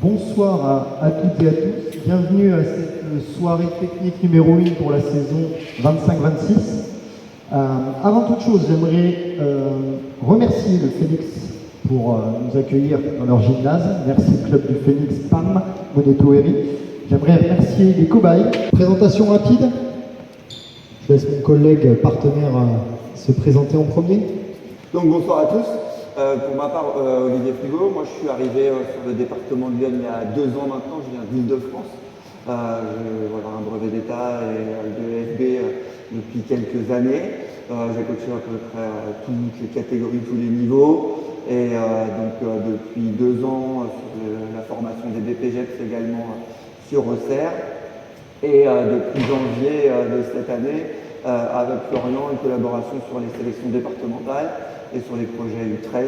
Bonsoir à toutes et à tous. Bienvenue à cette soirée technique numéro 1 pour la saison 25-26. Avant toute chose, j'aimerais remercier le Phoenix pour nous accueillir dans leur gymnase. Merci Club du Phoenix, PAM, Moneto Eri. J'aimerais remercier les cobayes. Présentation rapide. Je laisse mon collègue partenaire se présenter en premier. Donc bonsoir à tous. Pour ma part, Olivier Frigo, moi je suis arrivé sur le département de Lyon il y a 2 ans maintenant, je viens d'Île-de-France. J'ai un brevet d'État et de l'EFB depuis quelques années. J'ai coaché à peu près toutes les catégories, tous les niveaux. Et depuis 2 ans sur la formation des BPGEPS également sur Auxerre. Et depuis janvier de cette année, avec Florian, une collaboration sur les sélections départementales et sur les projets U13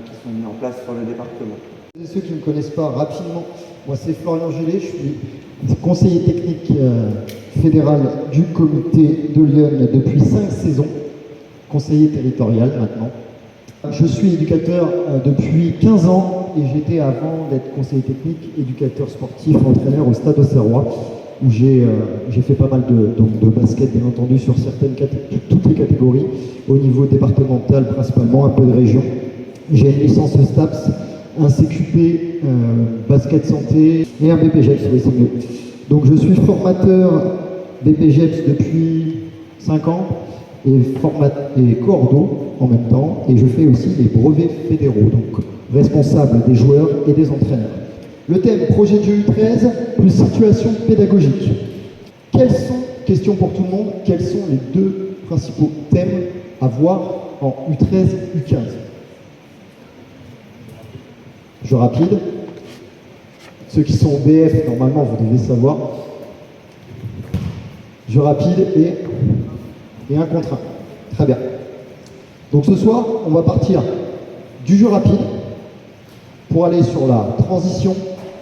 qui sont mis en place sur le département. Et ceux qui ne me connaissent pas rapidement, moi c'est Florian Gélé, je suis conseiller technique fédéral du comité de Lyon depuis 5 saisons, conseiller territorial maintenant. Je suis éducateur depuis 15 ans et j'étais avant d'être conseiller technique, éducateur sportif, entraîneur au Stade Auxerrois, où j'ai fait pas mal de basket, bien entendu, sur toutes les catégories, au niveau départemental principalement, un peu de région. J'ai une licence STAPS, un CQP, basket santé et un BPGEPS, oui, c'est mieux. Donc je suis formateur BPGEPS depuis 5 ans et cordeau en même temps, et je fais aussi les brevets fédéraux, donc responsable des joueurs et des entraîneurs. Le thème projet de jeu U13 plus situation pédagogique. Question pour tout le monde, quels sont les 2 principaux thèmes à voir en U13, U15? Je rapide. Ceux qui sont BF, normalement, vous devez savoir. Je rapide et 1 contre 1. Très bien. Donc ce soir, on va partir du jeu rapide pour aller sur la transition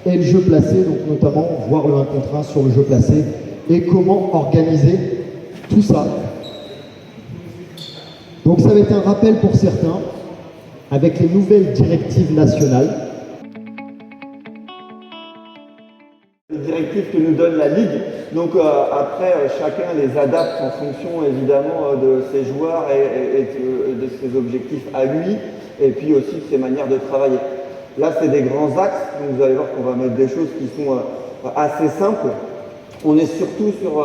et le jeu placé, donc notamment voir le 1 contre 1 sur le jeu placé et comment organiser tout ça. Donc ça va être un rappel pour certains avec les nouvelles directives nationales. Les directives que nous donne la Ligue, donc après chacun les adapte en fonction évidemment de ses joueurs et de ses objectifs à lui et puis aussi de ses manières de travailler. Là, c'est des grands axes, donc vous allez voir qu'on va mettre des choses qui sont assez simples. On est surtout sur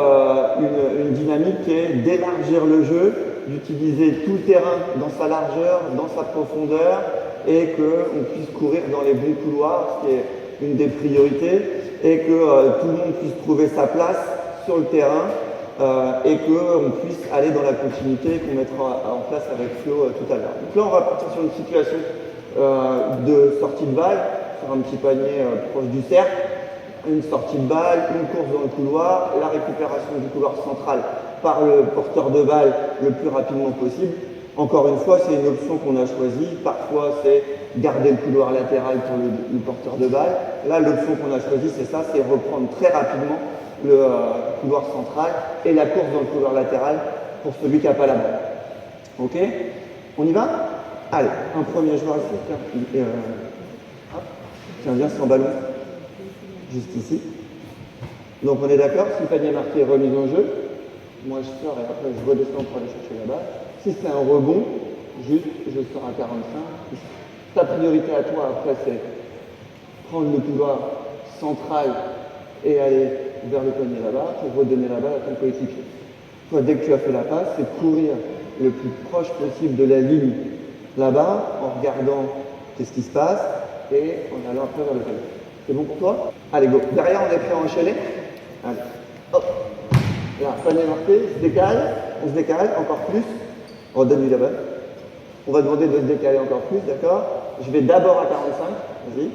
une dynamique qui est d'élargir le jeu, d'utiliser tout le terrain dans sa largeur, dans sa profondeur, et qu'on puisse courir dans les bons couloirs, ce qui est une des priorités, et que tout le monde puisse trouver sa place sur le terrain, et qu'on puisse aller dans la continuité qu'on mettra en place avec Flo tout à l'heure. Donc là, on va partir sur une situation de sortie de balle, sur un petit panier proche du cercle, une sortie de balle, une course dans le couloir, la récupération du couloir central par le porteur de balle le plus rapidement possible. Encore une fois, c'est une option qu'on a choisie. Parfois, c'est garder le couloir latéral pour le porteur de balle. Là, l'option qu'on a choisie, c'est ça, c'est reprendre très rapidement le couloir central et la course dans le couloir latéral pour celui qui n'a pas la balle. Ok? On y va? Allez, un premier joueur ici, tiens, viens sans ballon, juste ici. Donc on est d'accord, si le panier marqué est remis en jeu, moi je sors et après je redescends pour aller chercher la balle. Si c'est un rebond, juste je sors à 45. Ta priorité à toi après c'est prendre le couloir central et aller vers le panier là-bas pour redonner la balle à ton coéquipier. Toi, dès que tu as fait la passe, c'est courir le plus proche possible de la ligne là-bas, en regardant qu'est-ce qui se passe et en allant après vers le panier. C'est bon pour toi? Allez, go. Derrière, on est prêt à enchaîner? Allez, hop. Là, panier marqué, on se décale encore plus. Redonne-lui la balle. On va demander de se décaler encore plus, d'accord? Je vais d'abord à 45, vas-y.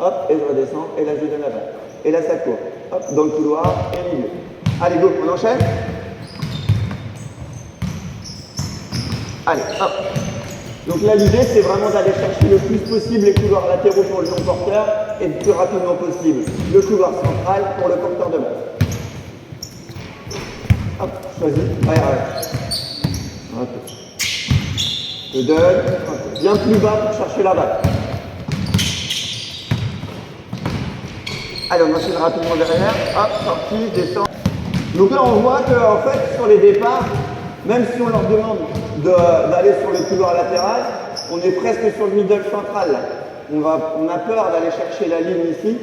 Hop, et je redescends, et là, je lui donne la balle. Et là, ça court. Hop, dans le couloir, et milieu. Allez, go, on enchaîne? Allez, hop. Donc là, l'idée, c'est vraiment d'aller chercher le plus possible les couloirs latéraux pour le non-porteur et le plus rapidement possible le couloir central pour le porteur de balle. Hop, choisis. Allez, arrête. Ok. Je donne. Okay. Bien plus bas pour chercher la balle. Allez, on enchaîne rapidement derrière. Hop, sortie, descend. Donc là, on voit qu'en fait, sur les départs, même si on leur demande d'aller sur le couloir latéral, on est presque sur le middle central. Là. On a peur d'aller chercher la ligne ici.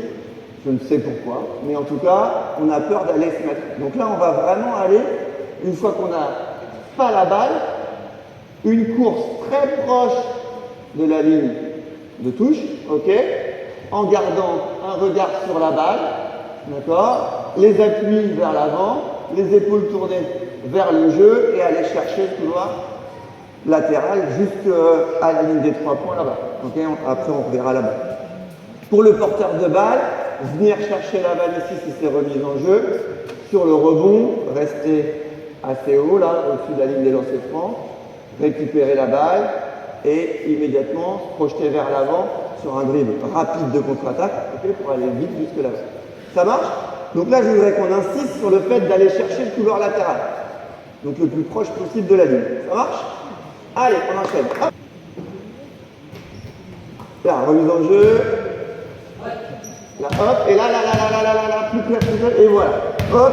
Je ne sais pourquoi, mais en tout cas, on a peur d'aller se mettre. Donc là, on va vraiment aller, une fois qu'on n'a pas la balle, une course très proche de la ligne de touche, ok, en gardant un regard sur la balle, d'accord, les appuis vers l'avant, les épaules tournées vers le jeu et aller chercher le couloir latéral jusqu'à la ligne des 3 points là-bas. Ok, après, on reverra là-bas. Pour le porteur de balle, venir chercher la balle ici si c'est remis en jeu. Sur le rebond, rester assez haut là, au-dessus de la ligne des lancers francs, récupérer la balle et immédiatement se projeter vers l'avant sur un dribble rapide de contre-attaque, okay, pour aller vite jusque là-bas. Ça marche? Donc là, je voudrais qu'on insiste sur le fait d'aller chercher le couloir latéral. Donc le plus proche possible de la ligne. Ça marche? Allez, on enchaîne. Hop. Là, remise en jeu. Là, hop, et là, plus clair, et voilà. Hop,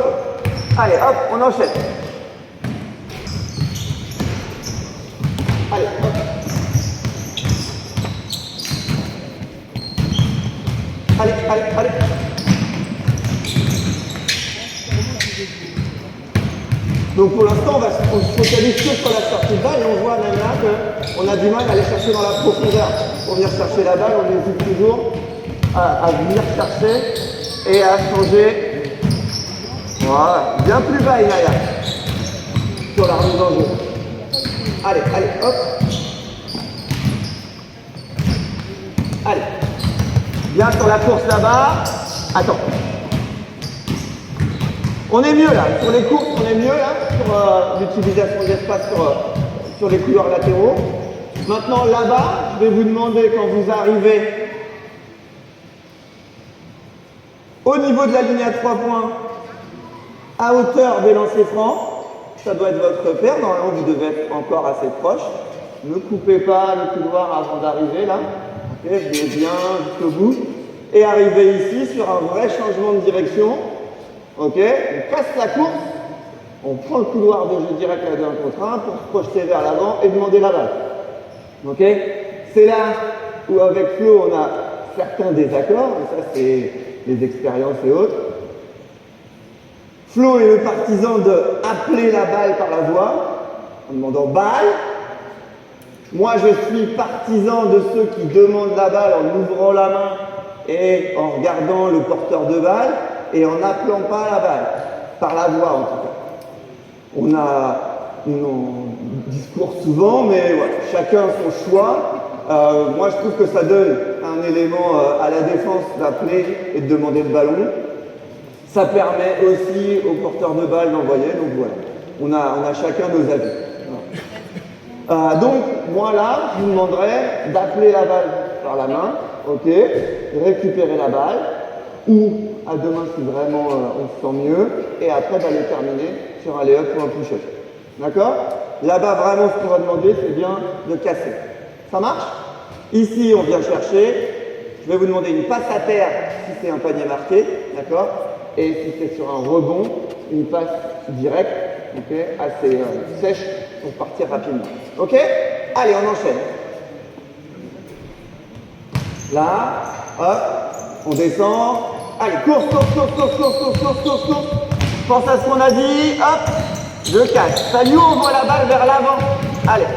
allez, hop, on enchaîne. Allez, hop. Allez. Donc pour l'instant, on se focalise que sur la sortie de balle et on voit même là qu'on a du mal à aller chercher dans la profondeur. Pour venir chercher la balle, on hésite toujours à venir chercher et à changer. Voilà, bien plus bas Inaya sur la remise en jeu. Allez, hop. Allez. Bien sur la course là-bas. Attends. On est mieux là. Sur les courses, on est mieux là. Sur l'utilisation de l'espace sur les couloirs latéraux. Maintenant là-bas, je vais vous demander quand vous arrivez au niveau de la ligne à 3 points, à hauteur des lancers francs, ça doit être votre repère. Normalement, vous devez être encore assez proche. Ne coupez pas le couloir avant d'arriver là. Ok, venez bien jusqu'au bout. Et arrivez ici sur un vrai changement de direction. Ok, on casse la course. On prend le couloir de jeu direct à 2 contre 1 pour se projeter vers l'avant et demander la balle. Ok, c'est là où avec Flo, on a certains désaccords. Et ça, c'est les expériences et autres. Flo est le partisan d'appeler la balle par la voix, en demandant balle. Moi, je suis partisan de ceux qui demandent la balle en ouvrant la main et en regardant le porteur de balle et en n'appelant pas la balle, par la voix en tout cas. On discours souvent, mais voilà, chacun son choix. Moi, je trouve que ça donne un élément à la défense d'appeler et de demander le ballon. Ça permet aussi aux porteurs de balle d'envoyer, donc voilà. On a chacun nos avis. Voilà. Donc, moi là, je vous demanderais d'appeler la balle par la main, ok, récupérer la balle, ou à deux mains si vraiment on se sent mieux, et après d'aller terminer sur un lay-up ou un push-up. D'accord? Là-bas, vraiment, ce qu'on va demander, c'est bien de casser. Ça marche? Ici, on vient chercher. Je vais vous demander une passe à terre si c'est un panier marqué, d'accord? Et si c'est sur un rebond, une passe directe, ok, assez sèche pour partir rapidement. Ok? Allez, on enchaîne. Là, hop, on descend. Allez, course. Pense à ce qu'on a dit. Hop, je casse. Salut, on voit la balle vers l'avant. Allez.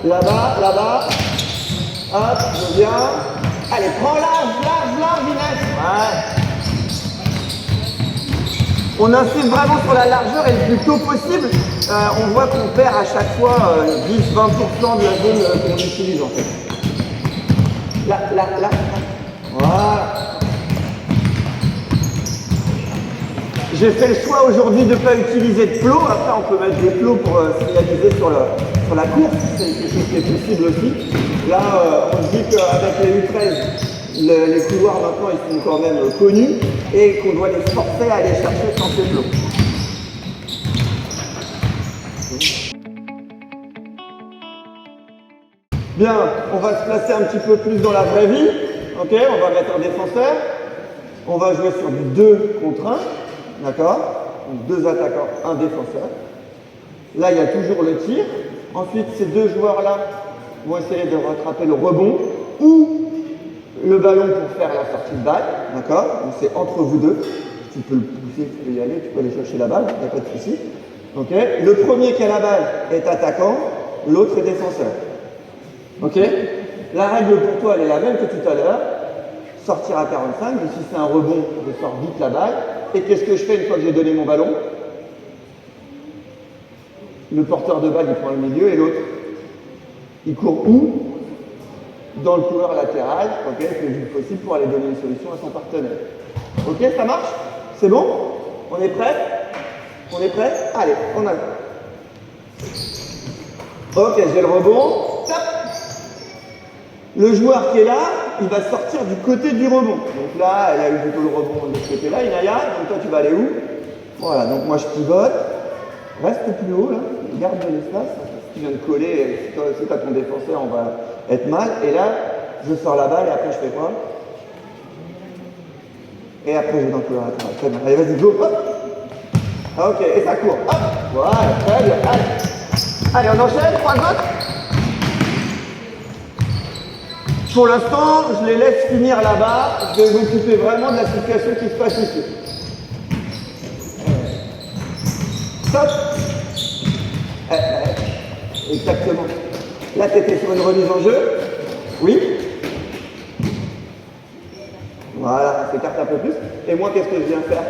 Là-bas. Hop, je viens. Allez, prends large, Inès. Ouais. On insiste vraiment sur la largeur et le plus tôt possible. On voit qu'on perd à chaque fois 10-20% de la zone qu'on utilise en fait. Là. Voilà. J'ai fait le choix aujourd'hui de ne pas utiliser de plots. Après, on peut mettre des plots pour signaliser sur la course. C'est quelque chose qui est possible aussi. Là, on se dit qu'avec les U13, les couloirs maintenant, ils sont quand même connus et qu'on doit les forcer à aller chercher sans ces plots. Bien, on va se placer un petit peu plus dans la vraie vie. Ok, on va mettre un défenseur. On va jouer sur du 2 contre 1. D'accord? Donc 2 attaquants, un défenseur. Là, il y a toujours le tir. Ensuite, ces deux joueurs-là vont essayer de rattraper le rebond ou le ballon pour faire la sortie de balle. D'accord? Donc c'est entre vous deux. Tu peux le pousser, tu peux y aller, tu peux aller chercher la balle, il n'y a pas de souci. Ok? Le premier qui a la balle est attaquant, l'autre est défenseur. Ok? La règle pour toi, elle est la même que tout à l'heure. Sortir à 45, donc si c'est un rebond, je sors vite la balle. Et qu'est-ce que je fais une fois que j'ai donné mon ballon? Le porteur de balle, il prend le milieu et l'autre, il court où? Dans le couloir latéral, ok, le plus vite possible pour aller donner une solution à son partenaire. Ok, ça marche? C'est bon? On est prêt? On est prêt? Allez, on a. Ok, j'ai le rebond. Top. Le joueur qui est là, il va sortir du côté du rebond. Donc là, elle a eu plutôt le rebond de ce côté-là, Inaya. Donc toi, tu vas aller où? Voilà, donc moi je pivote. Reste plus haut là, garde de l'espace. Si tu viens de coller, si tu as ton défenseur, on va être mal. Et là, je sors la balle et après je fais quoi? Et après je vais dans le couloir latéral. Très bien. Allez, vas-y, go. Hop. Ah, ok, et ça court. Hop. Voilà, très bien. Allez. Allez, on enchaîne, 3 gauche. Pour l'instant, je les laisse finir là-bas. Je vais m'occuper vraiment de la situation qui se passe ici. Stop. Exactement. Là, tu étais sur une remise en jeu. Oui. Voilà, on s'écarte un peu plus. Et moi, qu'est-ce que je viens faire?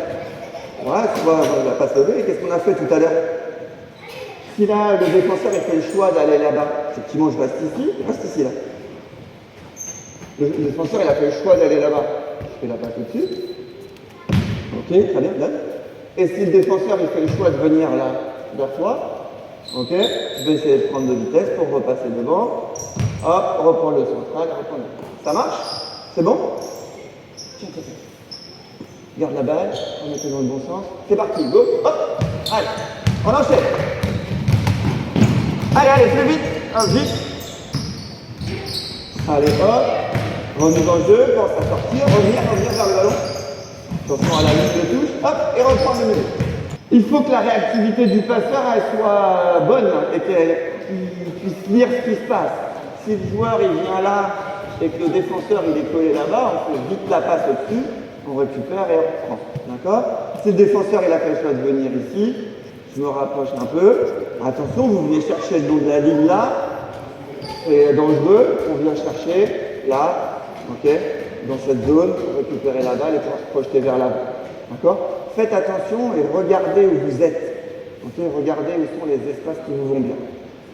Voilà, tu vois, on va pas se lever. Et qu'est-ce qu'on a fait tout à l'heure? Si là, le défenseur il fait le choix d'aller là-bas, effectivement, je reste ici, là. Le défenseur, il a fait le choix d'aller là-bas. Je fais la passe au-dessus. Ok, très bien, donne. Et si le défenseur, il fait le choix de venir là, vers toi, ok, je vais essayer de prendre de vitesse pour repasser devant. Hop, reprendre le central, reprendre. Ça marche? C'est bon? Tiens, tiens, tiens. Garde la balle, on est dans le bon sens. C'est parti, go, hop, allez, on enchaîne. Allez, allez, plus vite, hop, vite. Allez, hop, remise en jeu, pense à sortir, revenir vers le ballon. Attention à la ligne de touche, hop, et reprendre le milieu. Il faut que la réactivité du passeur elle soit bonne et qu'il puisse lire ce qui se passe. Si le joueur il vient là et que le défenseur il est collé là-bas, on fait vite la passe au-dessus, on récupère et on reprend. D'accord? Si le défenseur il a fait le choix de venir ici, je me rapproche un peu. Attention, vous venez chercher le long de la ligne là. C'est dangereux, on vient chercher là, ok, dans cette zone, pour récupérer la balle et pour se projeter vers l'avant. D'accord? Faites attention et regardez où vous êtes. Ok? Regardez où sont les espaces qui vous vont bien.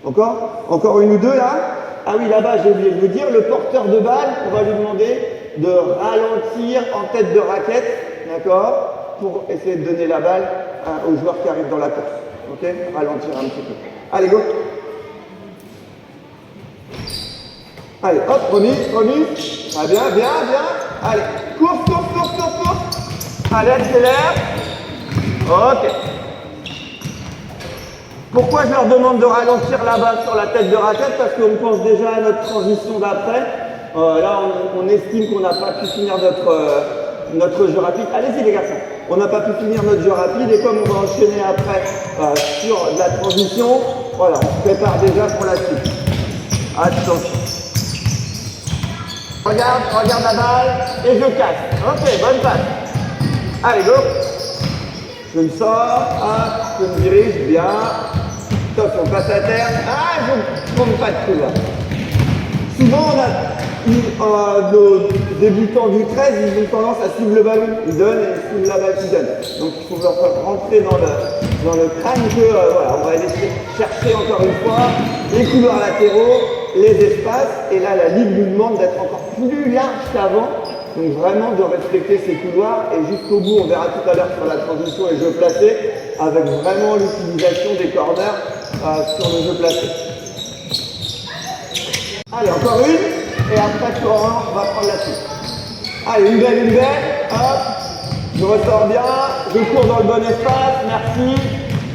Encore une ou deux là? Ah oui, là-bas, j'ai oublié de vous dire, le porteur de balle, on va lui demander de ralentir en tête de raquette, d'accord? Pour essayer de donner la balle aux joueurs qui arrivent dans la course. Ok? Ralentir un petit peu. Allez, go! Allez, hop, remise. Ah, bien. Allez, course. Allez, accélère. Ok. Pourquoi je leur demande de ralentir là-bas sur la tête de raquette? Parce qu'on pense déjà à notre transition d'après. Là, on estime qu'on n'a pas pu finir notre jeu rapide. Allez-y les garçons. On n'a pas pu finir notre jeu rapide et comme on va enchaîner après sur la transition, voilà, on se prépare déjà pour la suite. Attention. Regarde la balle et je casse. Ok, bonne passe. Allez, go. Je me sors, je me dirige bien. Attention, passe à terre. Ah, je ne prends pas de couloir. Souvent, on a nos débutants du 13, ils ont tendance à suivre le ballon. Ils donnent et ils suivent la balle qu'ils donnent. Donc, il faut leur faire rentrer dans le crâne que, voilà, on va aller chercher encore une fois les couloirs latéraux, les espaces. Et là, la ligue nous demande d'être encore plus large qu'avant. Donc vraiment de respecter ces couloirs et jusqu'au bout, on verra tout à l'heure sur la transition et le jeu placé, avec vraiment l'utilisation des corners sur le jeu placé. Allez, encore une, et après on va prendre la suite. Allez, une belle, hop, je ressors bien, je cours dans le bon espace, merci,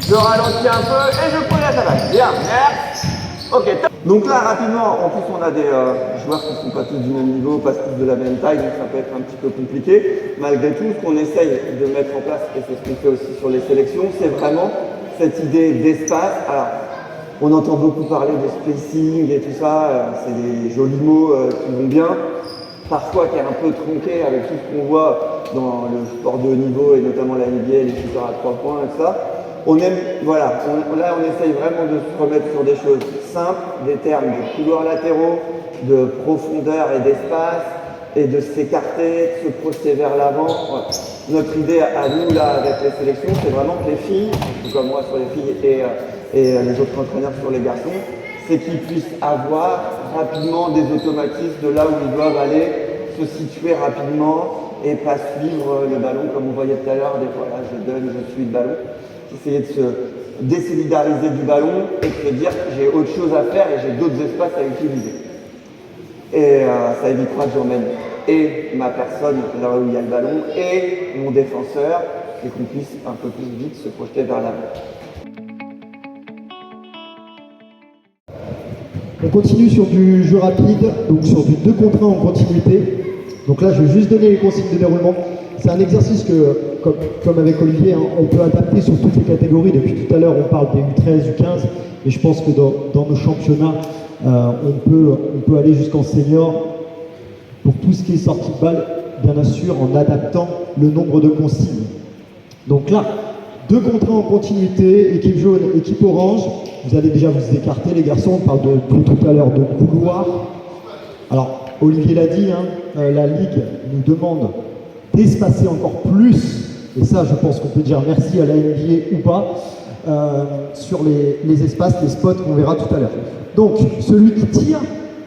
je ralentis un peu et je prends la balle. Bien, merci. Ok, top. Donc là, rapidement, en plus on a des joueurs qui ne sont pas tous du même niveau, pas tous de la même taille, donc ça peut être un petit peu compliqué. Malgré tout, ce qu'on essaye de mettre en place, et c'est ce qu'on fait aussi sur les sélections, c'est vraiment cette idée d'espace. Alors, on entend beaucoup parler de spacing et tout ça, c'est des jolis mots qui vont bien, parfois qui est un peu tronqué avec tout ce qu'on voit dans le sport de haut niveau et notamment la NBA, les shooters à 3 points et tout ça. On aime, voilà, là on essaye vraiment de se remettre sur des choses simples, des termes de couloirs latéraux, de profondeur et d'espace, et de s'écarter, de se projeter vers l'avant. Voilà. Notre idée à nous, là, avec les sélections, c'est vraiment que les filles, tout comme moi sur les filles et les autres entraîneurs sur les garçons, c'est qu'ils puissent avoir rapidement des automatismes de là où ils doivent aller, se situer rapidement et pas suivre le ballon comme on voyait tout à l'heure, des fois là je donne, je suis le ballon. Essayer de se désolidariser du ballon et de se dire que j'ai autre chose à faire et j'ai d'autres espaces à utiliser. Et ça évitera que j'emmène et ma personne là où il y a le ballon et mon défenseur et qu'on puisse un peu plus vite se projeter vers l'avant. On continue sur du jeu rapide, donc sur du 2 contre 1 en continuité. Donc là, je vais juste donner les consignes de déroulement. C'est un exercice que, comme avec Olivier, hein, on peut adapter sur toutes les catégories. Depuis tout à l'heure, on parle des U13, U15, et je pense que dans nos championnats, on peut aller jusqu'en senior pour tout ce qui est sortie de balle, bien sûr, en adaptant le nombre de consignes. Donc là, 2 contre 1 en continuité, équipe jaune, équipe orange. Vous allez déjà vous écarter, les garçons. On parle tout à l'heure de couloir. Alors, Olivier l'a dit, hein, la Ligue nous demande d'espacer encore plus, et ça, je pense qu'on peut dire merci à la NBA ou pas, sur les espaces, les spots qu'on verra tout à l'heure. Donc, celui qui tire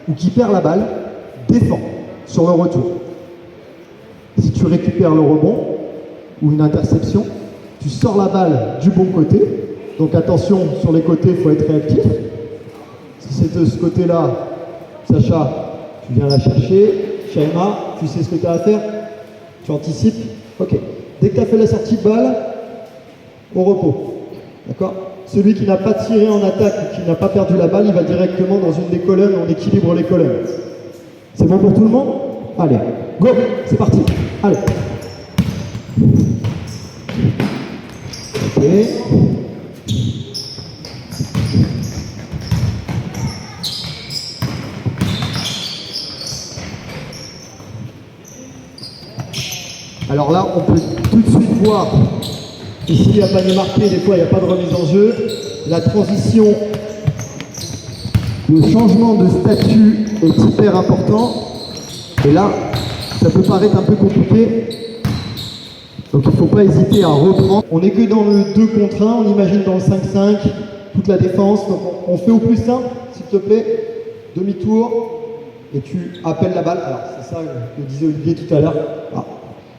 ou qui perd la balle défend sur le retour. Si tu récupères le rebond ou une interception, tu sors la balle du bon côté. Donc attention, sur les côtés, il faut être réactif. Si c'est de ce côté-là, Sacha, tu viens la chercher. Shaima, tu sais ce que tu as à faire? Tu anticipes? Ok. Dès que tu as fait la sortie de balle, au repos. D'accord? Celui qui n'a pas tiré en attaque ou qui n'a pas perdu la balle, il va directement dans une des colonnes, on équilibre les colonnes. C'est bon pour tout le monde? Allez, go, c'est parti. Allez. Ok. Alors là, on peut tout de suite voir, ici il n'y a pas de marqué, des fois il n'y a pas de remise en jeu. La transition, le changement de statut est hyper important. Et là, ça peut paraître un peu compliqué. Donc il ne faut pas hésiter à reprendre. On n'est que dans le 2 contre 1, on imagine dans le 5-5, toute la défense. Donc on fait au plus simple, s'il te plaît. Demi-tour, et tu appelles la balle. Alors c'est ça que disait Olivier tout à l'heure.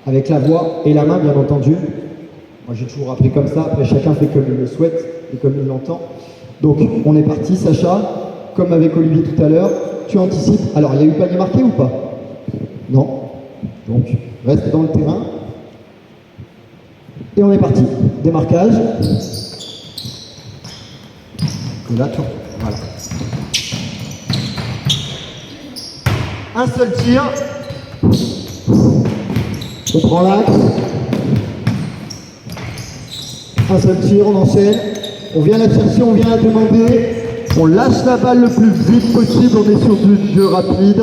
Avec la voix et la main, bien entendu. Moi, j'ai toujours appris comme ça. Après, chacun fait comme il le souhaite et comme il l'entend. Donc, on est parti, Sacha. Comme avec Olivier tout à l'heure, tu anticipes. Alors, il y a eu panier marqué ou pas? Non. Donc, reste dans le terrain. Et on est parti. Démarquage. Et là, tu... Voilà. Un seul tir. On prend l'axe. Un seul tir, on enchaîne. On vient la chercher, on vient la demander. On lâche la balle le plus vite possible. On est sur du jeu rapide.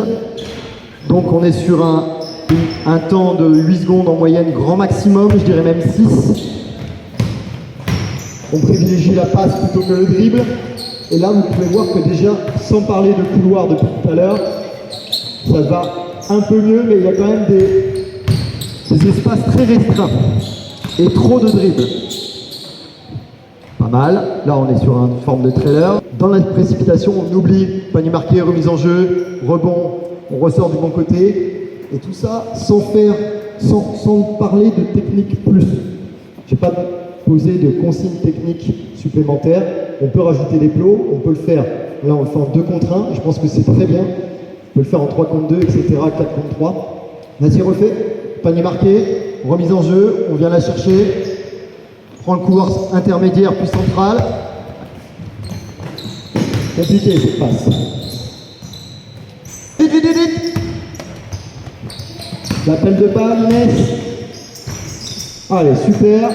Donc on est sur un temps de 8 secondes en moyenne, grand maximum, je dirais même 6. On privilégie la passe plutôt que le dribble. Et là, vous pouvez voir que déjà, sans parler de couloir depuis tout à l'heure, ça va un peu mieux, mais il y a quand même des espaces très restreints et trop de dribbles. Pas mal. Là, on est sur une forme de trailer. Dans la précipitation, on oublie panier marqué, remise en jeu, rebond, on ressort du bon côté. Et tout ça sans parler de technique plus. Je n'ai pas posé de consignes techniques supplémentaires. On peut rajouter des plots, on peut le faire. Là, on le fait en 2 contre 1. Je pense que c'est très bien. On peut le faire en 3 contre 2, etc., 4 contre 3. Vas-y, refais. Panier marqué, remise en jeu, on vient la chercher. Prends le couloir intermédiaire puis central. Compliqué cette passe. Vite, vite, vite, vite. L'appel de balle, Inès. Allez, super.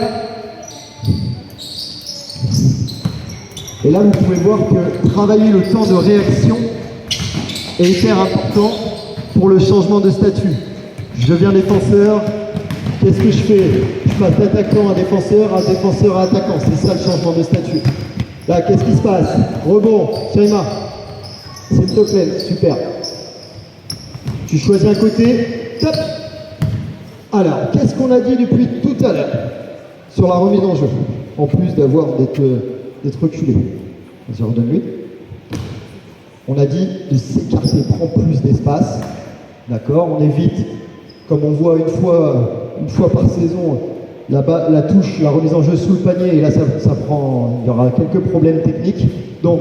Et là, vous pouvez voir que travailler le temps de réaction est hyper important pour le changement de statut. Je deviens défenseur, qu'est-ce que je fais? Je passe d'attaquant à défenseur à attaquant. C'est ça le changement de statut. Là, qu'est-ce qui se passe? Rebond, Shaima. S'il te plaît, super. Tu choisis un côté, top. Alors, qu'est-ce qu'on a dit depuis tout à l'heure sur la remise en jeu? En plus d'être reculé. Vas-y, redonne-lui. On a dit de s'écarter, prendre plus d'espace. D'accord? On évite, comme on voit une fois par saison, la touche, la remise en jeu sous le panier, et là il y aura quelques problèmes techniques. Donc,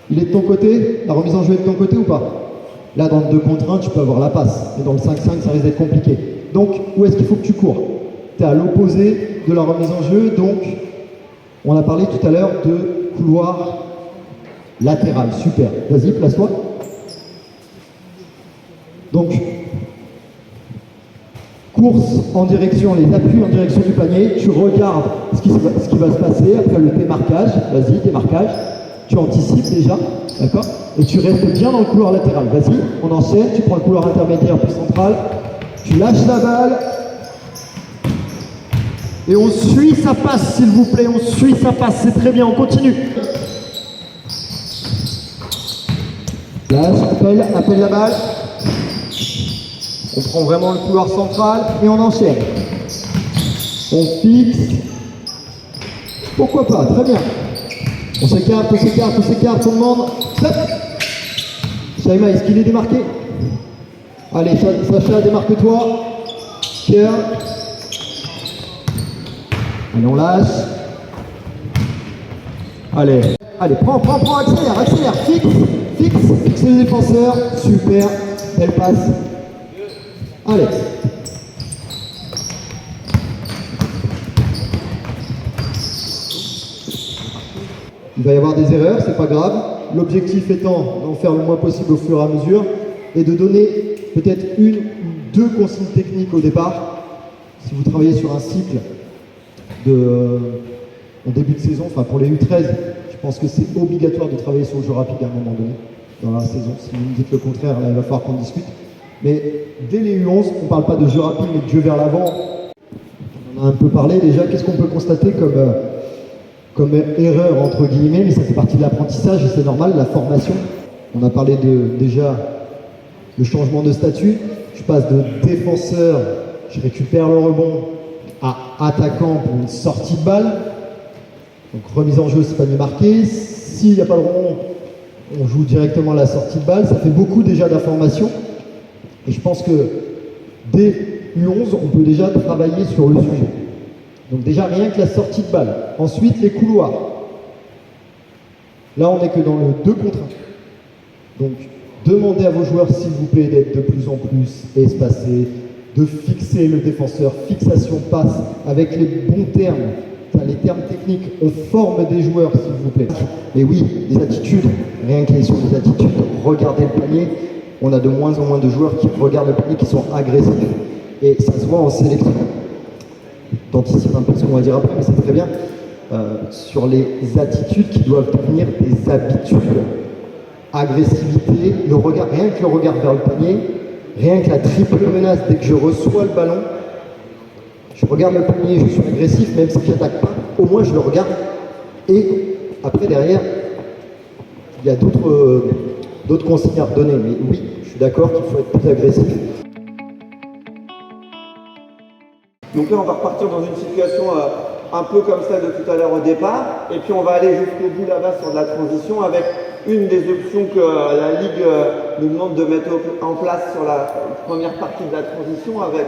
il est de ton côté? La remise en jeu est de ton côté ou pas? Là, dans le 2 contre 1, tu peux avoir la passe. Et dans le 5-5, ça risque d'être compliqué. Donc, où est-ce qu'il faut que tu cours? Tu es à l'opposé de la remise en jeu, donc on a parlé tout à l'heure de couloir latéral. Super. Vas-y, place-toi. Donc, course en direction, les appuis en direction du panier. Tu regardes ce qui va se passer après le démarquage. Vas-y, démarquage. Tu anticipes déjà, d'accord? Et tu restes bien dans le couloir latéral. Vas-y, on enchaîne. Tu prends le couloir intermédiaire puis central. Tu lâches la balle. Et on suit sa passe, s'il vous plaît. On suit sa passe. C'est très bien. On continue. Lâche, appelle la balle. On prend vraiment le couloir central et on enchaîne. On fixe. Pourquoi pas, très bien. On s'écarte, tout le monde. Stop. Shaima, est-ce qu'il est démarqué? Allez, Sacha, démarque-toi. Pierre. Allez, on lâche. Allez, prends, accélère, fixe les défenseurs. Super, belle passe. Allez. Il va y avoir des erreurs, c'est pas grave. L'objectif étant d'en faire le moins possible au fur et à mesure et de donner peut-être 1 ou 2 consignes techniques au départ. Si vous travaillez sur un cycle en début de saison, enfin pour les U13, je pense que c'est obligatoire de travailler sur le jeu rapide à un moment donné dans la saison. Si vous me dites le contraire, là, il va falloir qu'on discute. Mais dès les U11, on ne parle pas de jeu rapide, mais de jeu vers l'avant. On en a un peu parlé déjà. Qu'est-ce qu'on peut constater comme erreur, entre guillemets, mais ça fait partie de l'apprentissage et c'est normal, la formation. On a parlé déjà le changement de statut. Je passe de défenseur, je récupère le rebond, à attaquant pour une sortie de balle. Donc remise en jeu, c'est panier marqué. S'il n'y a pas le rebond, on joue directement la sortie de balle. Ça fait beaucoup déjà d'informations. Et je pense que dès U11, on peut déjà travailler sur le sujet. Donc déjà rien que la sortie de balle. Ensuite les couloirs. Là on n'est que dans le 2 contre 1. Donc demandez à vos joueurs s'il vous plaît d'être de plus en plus espacés, de fixer le défenseur, fixation passe avec les bons termes, enfin, les termes techniques. On forme des joueurs s'il vous plaît. Et oui, les attitudes, rien que sur les attitudes, regardez le panier. On a de moins en moins de joueurs qui regardent le panier, qui sont agressifs. Et ça se voit en sélection. T'anticipes un peu ce qu'on va dire après, mais c'est très bien. Sur les attitudes qui doivent devenir des habitudes. Agressivité, le regard, rien que le regard vers le panier, rien que la triple menace dès que je reçois le ballon, je regarde le panier, je suis agressif, même si je n'attaque pas, au moins je le regarde. Et après, derrière, il y a d'autres consignes à redonner. Mais oui, je suis d'accord qu'il faut être plus agressif. Donc là, on va repartir dans une situation un peu comme celle de tout à l'heure au départ. Et puis, on va aller jusqu'au bout là-bas sur de la transition avec une des options que la Ligue nous demande de mettre en place sur la première partie de la transition avec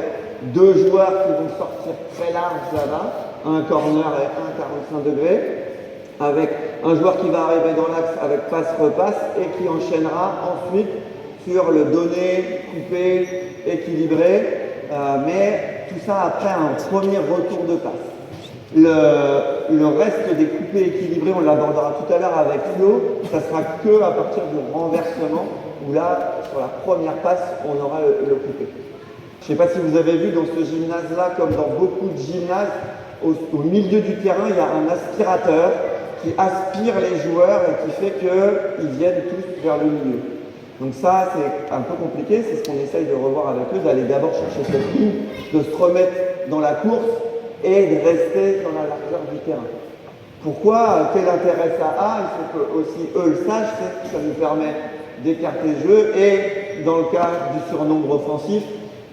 2 joueurs qui vont sortir très large là-bas, un corner et un 45 degrés, avec un joueur qui va arriver dans l'axe avec passe-repasse et qui enchaînera ensuite sur le donné, coupé, équilibré, mais tout ça après un premier retour de passe. le reste des coupés équilibrés, on l'abordera tout à l'heure avec Flo, ça sera que à partir du renversement, où là, sur la première passe, on aura le coupé. Je ne sais pas si vous avez vu dans ce gymnase-là, comme dans beaucoup de gymnases, au milieu du terrain, il y a un aspirateur qui aspire les joueurs et qui fait qu'ils viennent tous vers le milieu. Donc ça, c'est un peu compliqué, c'est ce qu'on essaye de revoir avec eux, d'aller d'abord chercher cette ligne, de se remettre dans la course et de rester dans la largeur du terrain. Pourquoi? Quel intérêt ça a? Il faut que aussi eux le sachent, c'est que ça nous permet d'écarter le jeu et, dans le cas du surnombre offensif,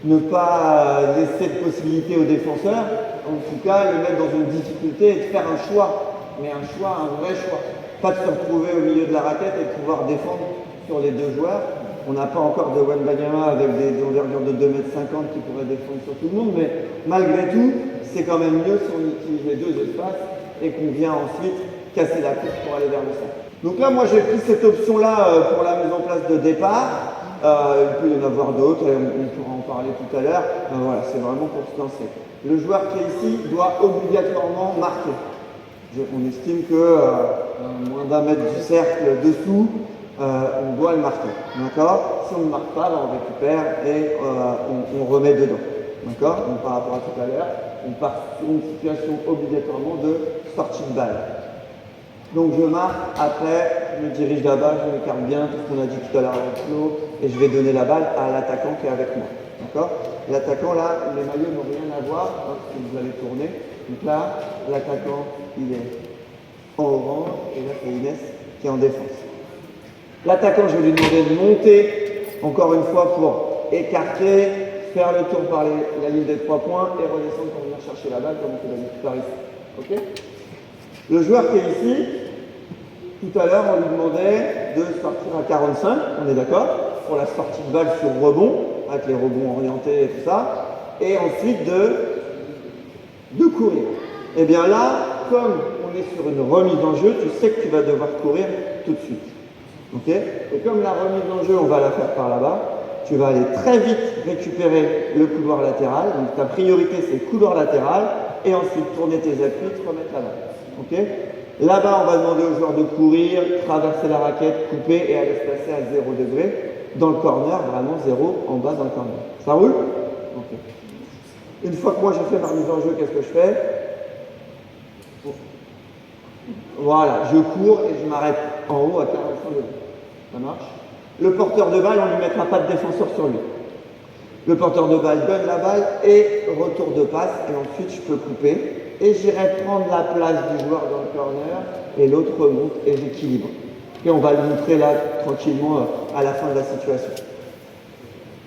ne pas laisser de possibilité aux défenseurs, en tout cas le mettre dans une difficulté et de faire un choix, mais un choix, un vrai choix. Pas de se retrouver au milieu de la raquette et de pouvoir défendre sur les deux joueurs. On n'a pas encore de Wembanyama avec des envergures de 2,50 m qui pourraient défendre sur tout le monde, mais malgré tout, c'est quand même mieux si on utilise les deux espaces et qu'on vient ensuite casser la course pour aller vers le centre. Donc là, moi j'ai pris cette option-là pour la mise en place de départ. Il peut y en avoir d'autres, on pourra en parler tout à l'heure. Voilà, c'est vraiment pour se lancer. Le joueur qui est ici doit obligatoirement marquer. On estime que moins d'1 mètre du cercle dessous, on doit le marquer. D'accord? Si on ne marque pas, on récupère et on remet dedans. D'accord? Donc par rapport à tout à l'heure, on part sur une situation obligatoirement de sortie de balle. Donc je marque, après je me dirige là-bas, je m'écarte bien, tout ce qu'on a dit tout à l'heure avec Flo, et je vais donner la balle à l'attaquant qui est avec moi. D'accord? L'attaquant là, les maillots n'ont rien à voir, si vous allez tourner. Donc là, l'attaquant, il est en orange, et là c'est Inès qui est en défense. L'attaquant, je vais lui demander de monter, encore une fois, pour écarter, faire le tour par la ligne des 3 points et redescendre pour venir chercher la balle comme on fait d'habitude par ici. Ok? Le joueur qui est ici, tout à l'heure, on lui demandait de sortir à 45, on est d'accord, pour la sortie de balle sur rebond, avec les rebonds orientés et tout ça, et ensuite de courir. Et bien là, comme on est sur une remise en jeu, tu sais que tu vas devoir courir tout de suite. Ok? Et comme la remise en jeu, on va la faire par là-bas, tu vas aller très vite récupérer le couloir latéral. Donc ta priorité, c'est le couloir latéral, et ensuite tourner tes appuis, te remettre là-bas. Ok? Là-bas, on va demander aux joueurs de courir, traverser la raquette, couper et aller se placer à 0 degré dans le corner, vraiment 0 en bas dans le corner. Ça roule? Ok. Une fois que moi j'ai fait ma remise en jeu, qu'est-ce que je fais? Voilà, je cours et je m'arrête en haut à 45 degrés. Ça marche? Le porteur de balle, on ne lui mettra pas de défenseur sur lui. Le porteur de balle donne la balle et retour de passe, et ensuite je peux couper. Et j'irai prendre la place du joueur dans le corner, et l'autre remonte et j'équilibre. Et on va le montrer là tranquillement à la fin de la situation.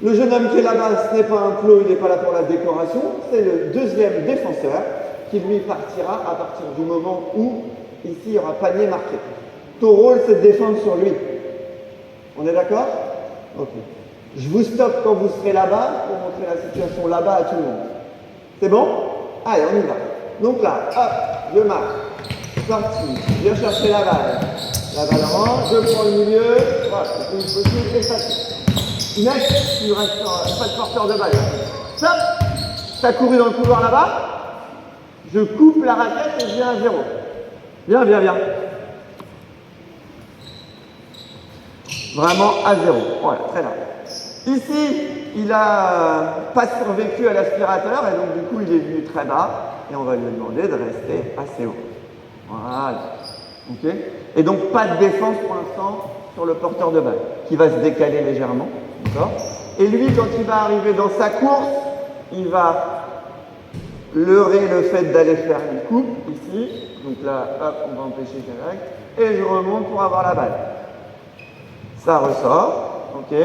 Le jeune homme qui est là-bas, ce n'est pas un plot, il n'est pas là pour la décoration, c'est le deuxième défenseur qui lui partira à partir du moment où ici il y aura panier marqué. Ton rôle, c'est de défendre sur lui. On est d'accord? Ok. Je vous stoppe quand vous serez là-bas pour montrer la situation là-bas à tout le monde. C'est bon? Allez, on y va. Donc là, hop, je marque. Sorti, je viens chercher la balle. La balle rentre, je prends le milieu. Voilà, c'est une possible et facile. Inès, tu restes pas de porteur de balle. Stop! T'as couru dans le couloir là-bas. Je coupe la raquette et je viens à 0. Viens, viens, viens. Vraiment à 0. Voilà, très bien. Ici, il a pas survécu à l'aspirateur et donc du coup il est venu très bas et on va lui demander de rester assez haut. Voilà. Ok? Et donc pas de défense pour l'instant sur le porteur de balle qui va se décaler légèrement. D'accord? Et lui, quand il va arriver dans sa course, il va leurrer le fait d'aller faire une coupe ici. Donc là, hop, on va empêcher direct. Et je remonte pour avoir la balle. Ça ressort. Ok?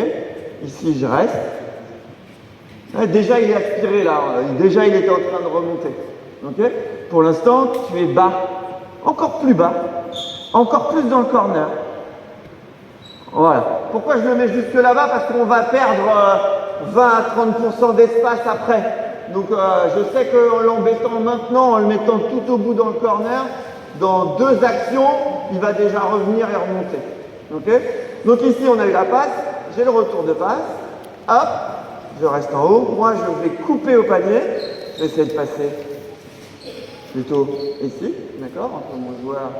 Ici, je reste. Déjà, il est aspiré là. Déjà, il était en train de remonter. Okay? Pour l'instant, tu es bas. Encore plus bas. Encore plus dans le corner. Voilà. Pourquoi je le mets jusque là-bas? Parce qu'on va perdre 20 à 30% d'espace après. Donc, je sais qu'en l'embêtant maintenant, en le mettant tout au bout dans le corner, dans 2 actions, il va déjà revenir et remonter. Okay? Donc ici, on a eu la passe. J'ai le retour de passe, hop, je reste en haut, moi je vais couper au panier, je vais essayer de passer plutôt ici, d'accord, entre mon joueur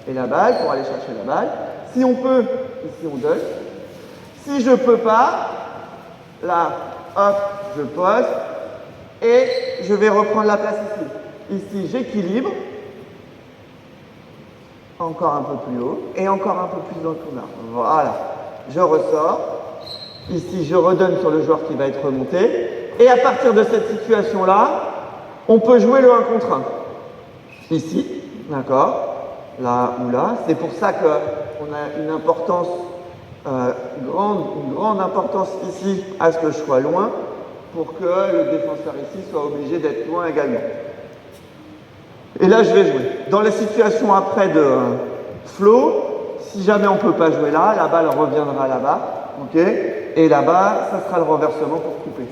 et la balle pour aller chercher la balle. Si on peut, ici on donne. Si je peux pas, là, hop, je pose et je vais reprendre la place ici. Ici, j'équilibre. Encore un peu plus haut et encore un peu plus dans le couloir. Voilà. Je ressors. Ici, je redonne sur le joueur qui va être remonté. Et à partir de cette situation-là, on peut jouer le 1 contre 1. Ici, d'accord, là ou là. C'est pour ça qu'on a une importance, une grande importance ici à ce que je sois loin pour que le défenseur ici soit obligé d'être loin également. Et là, je vais jouer. Dans les situations après de flow, si jamais on ne peut pas jouer là, la balle reviendra là-bas, ok? Et là-bas, ça sera le renversement pour couper.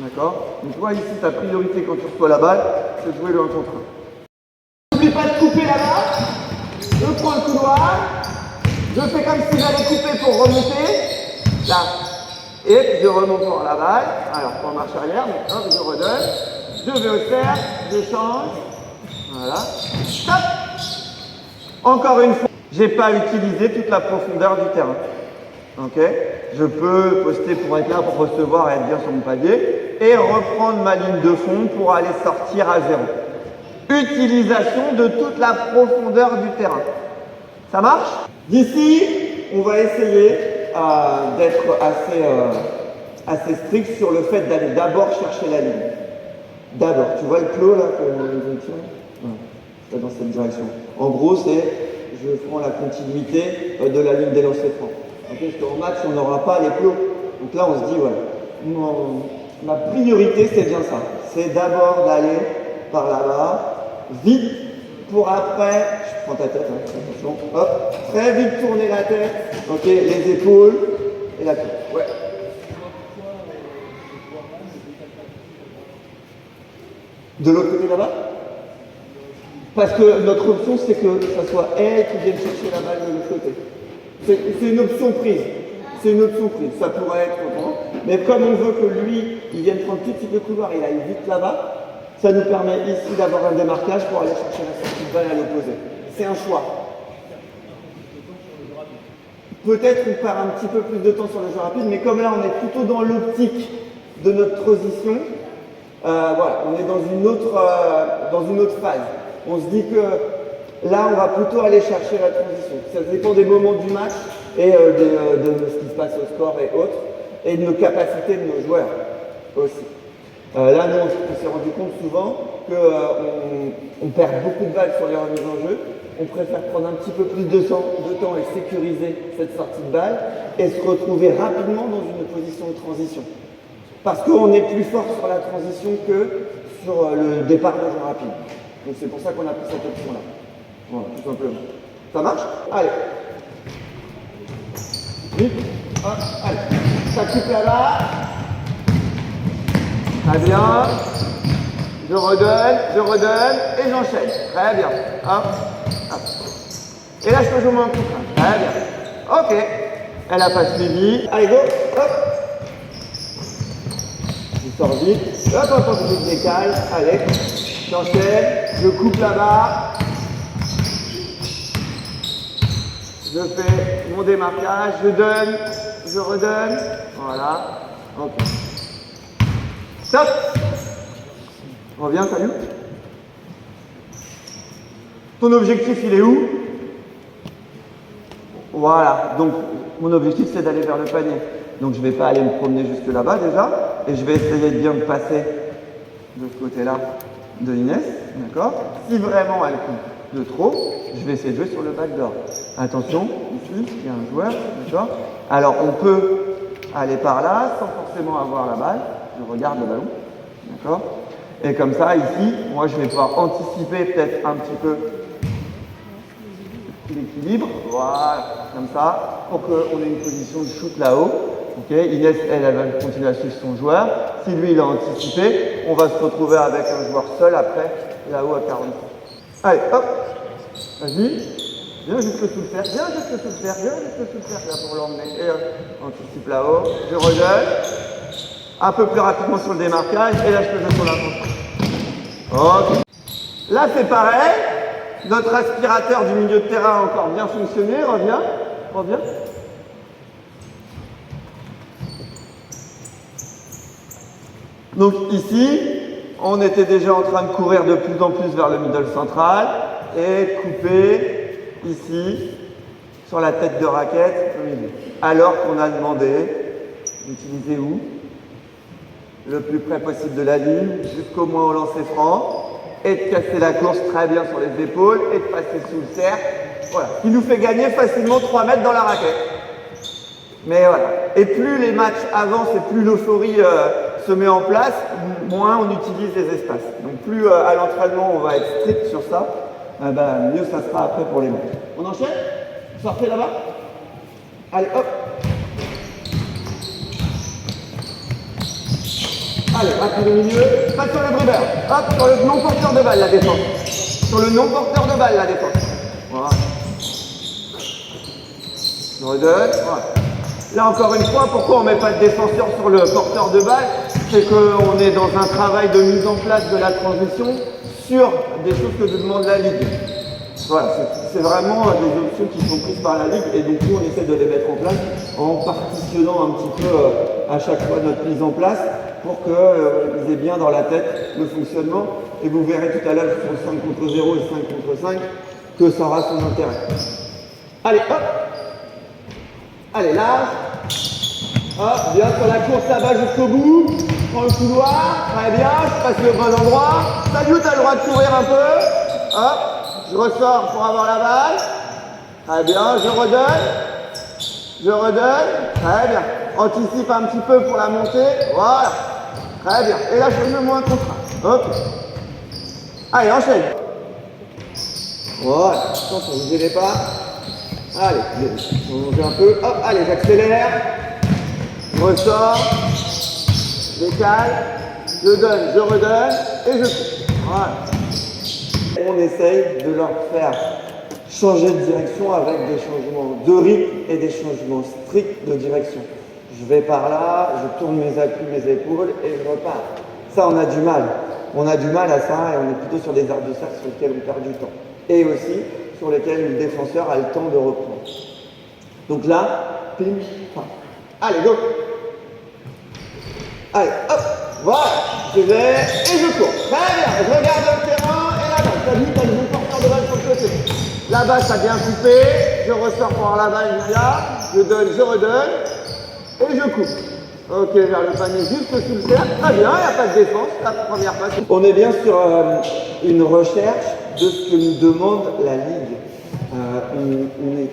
D'accord? Donc toi, ici, ta priorité quand tu reçois la balle, c'est de jouer le 1 contre 1. N'oublie pas de couper là-bas. Je prends le couloir. Je fais comme si j'allais couper pour remonter. Là. Et je remonte pour la balle. Alors, en marche arrière, mais hop, je redonne. Je vais au cercle, je change. Voilà. Stop. Encore une fois, je n'ai pas utilisé toute la profondeur du terrain. Ok? Je peux poster pour être là, pour recevoir et être bien sur mon palier. Et reprendre ma ligne de fond pour aller sortir à 0. Utilisation de toute la profondeur du terrain. Ça marche? D'ici, on va essayer d'être assez strict sur le fait d'aller d'abord chercher la ligne. D'abord, tu vois le clos là que c'est dans cette direction. En gros, c'est je prends la continuité de la ligne des lancers francs. Okay, parce qu'en match, on n'aura pas les plots. Donc là, on se dit, voilà, ma priorité, c'est bien ça. C'est d'abord d'aller par là-bas, vite, pour après, je prends ta tête, hein, attention, hop, très vite tourner la tête, ok, les épaules et la tête. Ouais. De l'autre côté là-bas? Parce que notre option, c'est que ça soit elle qui vienne chercher la balle de l'autre côté. C'est une option prise. C'est une option prise. Ça pourrait être autrement. Mais comme on veut que lui, il vienne prendre tout de suite le couloir et il aille vite là-bas, ça nous permet ici d'avoir un démarquage pour aller chercher la sortie de balle à l'opposé. C'est un choix. Peut-être qu'on perd un petit peu plus de temps sur le jeu rapide, mais comme là, on est plutôt dans l'optique de notre transition, voilà, on est dans une autre phase. On se dit que là, on va plutôt aller chercher la transition. Ça dépend des moments du match et de ce qui se passe au score et autres, et de nos capacités de nos joueurs aussi. Là, nous, on s'est rendu compte souvent qu'on perd beaucoup de balles sur les remises en jeu. On préfère prendre un petit peu plus de temps et sécuriser cette sortie de balle et se retrouver rapidement dans une position de transition. Parce qu'on est plus fort sur la transition que sur le départ de jeu rapide. Donc c'est pour ça qu'on a pris cette option-là. Voilà, tout simplement. Ça marche? Allez. Vite. Hop, allez. Ça coupe là-bas. Très bien. Je redonne et j'enchaîne. Très bien. Hop, hop. Et là, je peux jouer mon coup. Très bien. Ok. Elle n'a pas suivi. Allez, go. Hop. Je sors vite. Hop, hop, hop, je décale. Allez. J'enchaîne. Je coupe là-bas. Je fais mon démarquage. Je donne. Je redonne. Voilà. Ok. Stop. Reviens, salut. Ton objectif, il est où? Voilà. Donc, mon objectif, c'est d'aller vers le panier. Donc, je ne vais pas aller me promener jusque là-bas déjà. Et je vais essayer de bien me passer de ce côté-là de Inès. D'accord? Si vraiment elle coupe de trop, je vais essayer de jouer sur le backdoor. Attention, ici, il y a un joueur. D'accord? Alors, on peut aller par là sans forcément avoir la balle. Je regarde le ballon. D'accord? Et comme ça, ici, moi, je vais pouvoir anticiper peut-être un petit peu l'équilibre. Voilà, comme ça, pour qu'on ait une position de shoot là-haut. Okay. Inès, elle va continuer à suivre son joueur. Si lui, il a anticipé, on va se retrouver avec un joueur seul après, là-haut à 40. Allez, hop, vas-y. Viens jusque sous le fer, viens jusque sous le fer, là pour l'emmener. Et anticipe là-haut. Je redonne. Un peu plus rapidement sur le démarquage. Et là, je peux jouer sur la contre. Ok. Là, c'est pareil. Notre aspirateur du milieu de terrain a encore bien fonctionné. Reviens, reviens. Donc ici, on était déjà en train de courir de plus en plus vers le middle central et couper ici sur la tête de raquette, alors qu'on a demandé d'utiliser où? Le plus près possible de la ligne, jusqu'au moins au lancer franc, et de casser la course très bien sur les épaules et de passer sous le cercle. Voilà, ce qui nous fait gagner facilement 3 mètres dans la raquette. Mais voilà, et plus les matchs avancent et plus l'euphorie se met en place, moins on utilise les espaces. Donc plus à l'entraînement on va être strict sur ça, mieux ça sera après pour les matchs. On enchaîne? Sortez là-bas. Allez, hop. Allez, rapide au milieu. Pas sur le dribbleur. Hop, sur le non-porteur de balle, la défense. Sur le non-porteur de balle, la défense. Voilà. Je redonne. Voilà. Là, encore une fois, pourquoi on ne met pas de défenseur sur le porteur de balle? C'est qu'on est dans un travail de mise en place de la transition sur des choses que nous demande la Ligue. Voilà, c'est vraiment des options qui sont prises par la Ligue et donc nous on essaie de les mettre en place en partitionnant un petit peu à chaque fois notre mise en place pour qu'ils aient bien dans la tête le fonctionnement et vous verrez tout à l'heure sur le 5 contre 0 et 5 contre 5 que ça aura son intérêt. Allez, hop. Allez, large. Hop, bien sur la course là-bas jusqu'au bout. Prends le couloir, très bien, je passe le bon endroit. Salut, tu as le droit de courir un peu. Hop. Je ressors pour avoir la balle. Très bien, je redonne. Je redonne. Très bien. Anticipe un petit peu pour la montée. Voilà. Très bien. Et là, je mets moins un contrat. Hop. Allez, enchaîne. Voilà. Attention, ne bougez pas. Allez, on monte un peu. Hop, allez, j'accélère. Je ressors. Je décale. Je donne, je redonne. Et je coupe. Voilà. On essaye de leur faire changer de direction avec des changements de rythme et des changements stricts de direction. Je vais par là, je tourne mes appuis, mes épaules et je repars. Ça, on a du mal. On a du mal à ça et on est plutôt sur des arcs de cercle sur lesquels on perd du temps. Et aussi sur lesquels le défenseur a le temps de reprendre. Donc là, pim, pam. Allez, go! Allez, hop! Voilà! Je vais et je cours. Très bien, je regarde le terrain. T'as vu, t'as le bon porteur de balle sur le côté. Là-bas, ça a bien coupé. Je ressors pour avoir la balle, là. Je donne, je redonne. Et je coupe. Ok, vers le panier juste sous le cercle. Très bien, il n'y a pas de défense. La première passe. On est bien sur une recherche de ce que nous demande la Ligue. On est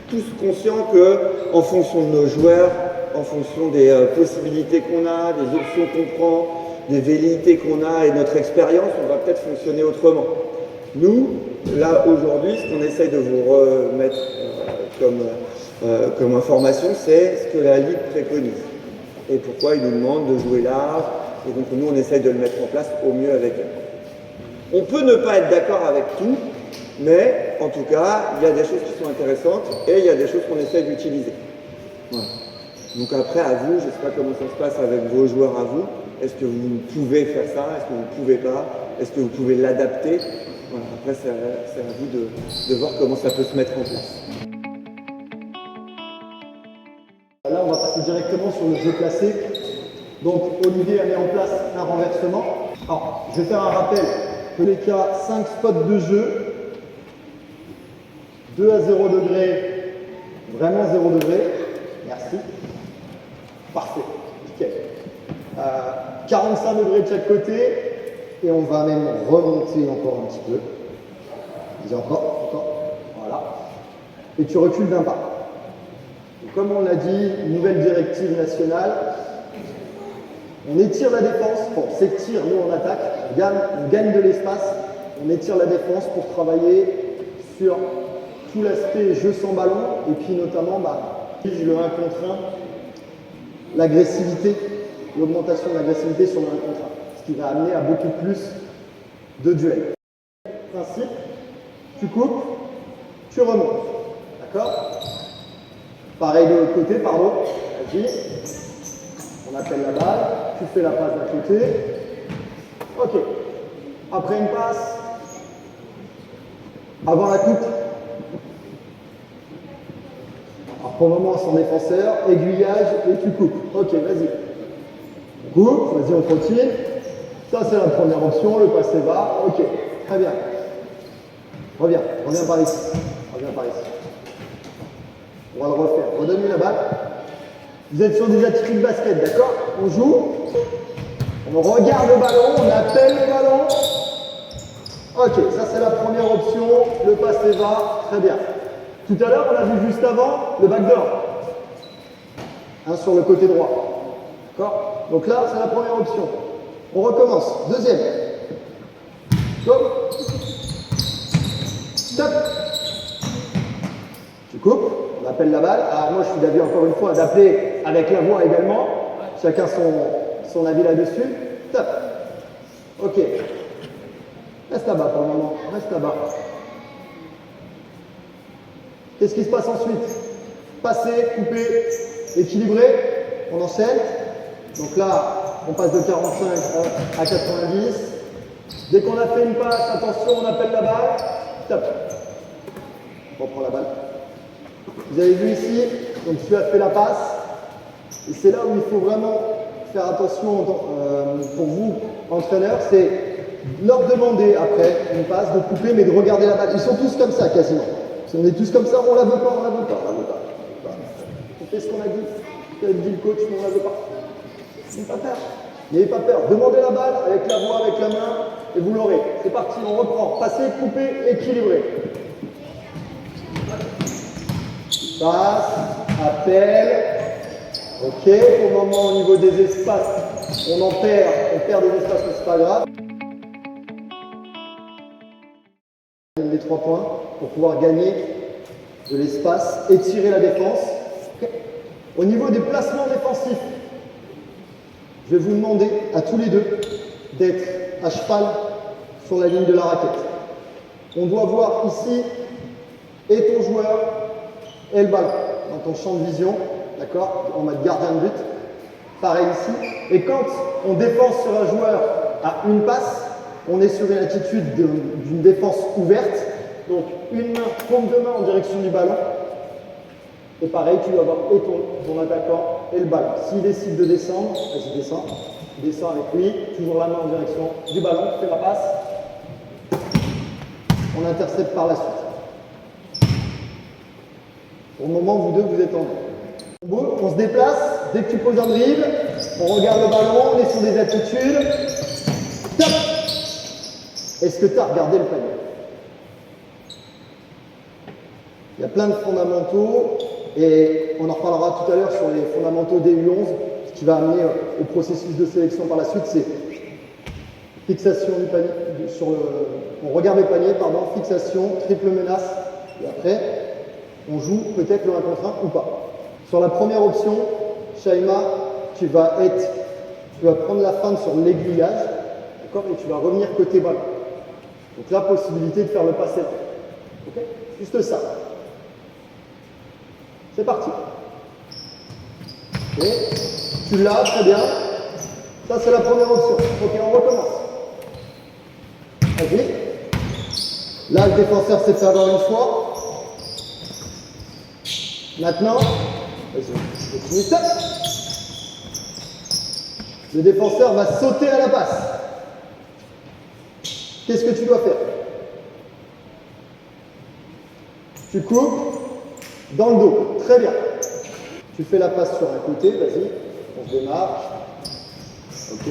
tous conscients qu'en fonction de nos joueurs, en fonction des possibilités qu'on a, des options qu'on prend, des velléités qu'on a et notre expérience, on va peut-être fonctionner autrement. Nous, là, aujourd'hui, ce qu'on essaye de vous remettre comme information, c'est ce que la Ligue préconise. Et pourquoi ils nous demandent de jouer large. Et donc, nous, on essaye de le mettre en place au mieux avec eux. On peut ne pas être d'accord avec tout, mais en tout cas, il y a des choses qui sont intéressantes et il y a des choses qu'on essaye d'utiliser. Voilà. Donc après, à vous, je ne sais pas comment ça se passe avec vos joueurs à vous. Est-ce que vous pouvez faire ça? Est-ce que vous ne pouvez pas? Est-ce que vous pouvez l'adapter? Voilà, après, c'est à vous de voir comment ça peut se mettre en place. Là, on va passer directement sur le jeu placé. Donc, Olivier a mis en place un renversement. Alors, je vais faire un rappel. Tous les cas, 5 spots de jeu. 2 à 0 degré. Vraiment 0 degré. Merci. Parfait. Nickel. 45 degrés de chaque côté. Et on va même remonter encore un petit peu. Vas-y, encore. Voilà. Et tu recules d'un pas. Donc, comme on l'a dit, nouvelle directive nationale. On étire la défense. Bon, s'étire, nous on attaque. On gagne de l'espace. On étire la défense pour travailler sur tout l'aspect jeu sans ballon. Et puis notamment, le 1 contre 1, l'agressivité, l'augmentation de l'agressivité sur le 1 contre 1. Ce qui va amener à beaucoup plus de duels. Principe, tu coupes, tu remontes. D'accord? Pareil de l'autre côté, pardon. Vas-y. On appelle la balle, tu fais la passe d'un côté. Ok. Après une passe, avant la coupe. Alors pour le moment, sans défenseur, aiguillage et tu coupes. Ok, vas-y. On coupe, vas-y, on continue. Ça, c'est la première option, le passé bas. Ok, très bien. Reviens par ici. Reviens par ici. On va le refaire. Redonne-lui la balle. Vous êtes sur des attitudes basket, d'accord? On joue. On regarde le ballon, on appelle le ballon. Ok, ça c'est la première option. Le passé bas, très bien. Tout à l'heure, on a vu juste avant le backdoor. Sur le côté droit. D'accord? Donc là, c'est la première option. On recommence. Deuxième. Go. Stop. Tu coupes. On appelle la balle. Alors moi, je suis d'avis encore une fois d'appeler avec la voix également. Chacun son avis là-dessus. Stop. Ok. Reste là-bas pour le moment. Reste là-bas. Qu'est-ce qui se passe ensuite? Passer, couper, équilibrer. On enchaîne. Donc là, on passe de 45 à 90. Dès qu'on a fait une passe, attention, on appelle la balle. Stop. On reprend la balle. Vous avez vu ici, donc tu as fait la passe. Et c'est là où il faut vraiment faire attention pour vous, entraîneurs, c'est leur demander après une passe, de couper, mais de regarder la balle. Ils sont tous comme ça quasiment. Si on est tous comme ça, on la veut pas, on la veut pas, on la veut pas. On fait ce qu'on a dit. Ce qu'a dit le coach, mais on la veut pas. N'ayez pas peur. N'ayez pas peur. Demandez la balle avec la voix, avec la main, et vous l'aurez. C'est parti, on reprend. Passer, couper, équilibrer. Passe, appel. Ok, au moment au niveau des espaces, on perd des espaces, mais c'est pas grave. Les 3 points pour pouvoir gagner de l'espace, étirer la défense. Okay. Au niveau des placements défensifs, je vais vous demander à tous les deux d'être à cheval sur la ligne de la raquette. On doit voir ici et ton joueur et le ballon dans ton champ de vision, d'accord, en mode gardien de but. Pareil ici. Et quand on défense sur un joueur à une passe, on est sur une attitude d'une défense ouverte. Donc une main, paume de main en direction du ballon. Et pareil, tu dois avoir et ton attaquant et le ballon. S'il décide de descendre, vas-y, descends. Descends avec lui, toujours la main en direction du ballon, fais la passe. On intercepte par la suite. Pour le moment, vous deux, vous êtes en deux. On se déplace, dès que tu poses un dribble, on regarde le ballon, on est sur des attitudes. Top. Est-ce que tu as regardé le panier? Il y a plein de fondamentaux et on en reparlera tout à l'heure sur les fondamentaux des U11. Ce qui va amener au processus de sélection par la suite, c'est fixation du panier, on regarde le panier, pardon, fixation, triple menace, et après, on joue peut-être le 1 contre 1 ou pas. Sur la première option, Shaima, tu vas prendre la feinte sur l'aiguillage, d'accord, et tu vas revenir côté ballon. Donc la possibilité de faire le passé. Okay, juste ça. C'est parti. Okay. Tu l'as, très bien. Ça, c'est la première option. Ok, on recommence. Vas-y. Là, le défenseur s'est fait avoir une fois. Maintenant, vas-y, continue, stop. Le défenseur va sauter à la passe. Qu'est-ce que tu dois faire? Tu coupes dans le dos. Très bien. Tu fais la passe sur un côté, vas-y. On se démarque. Ok.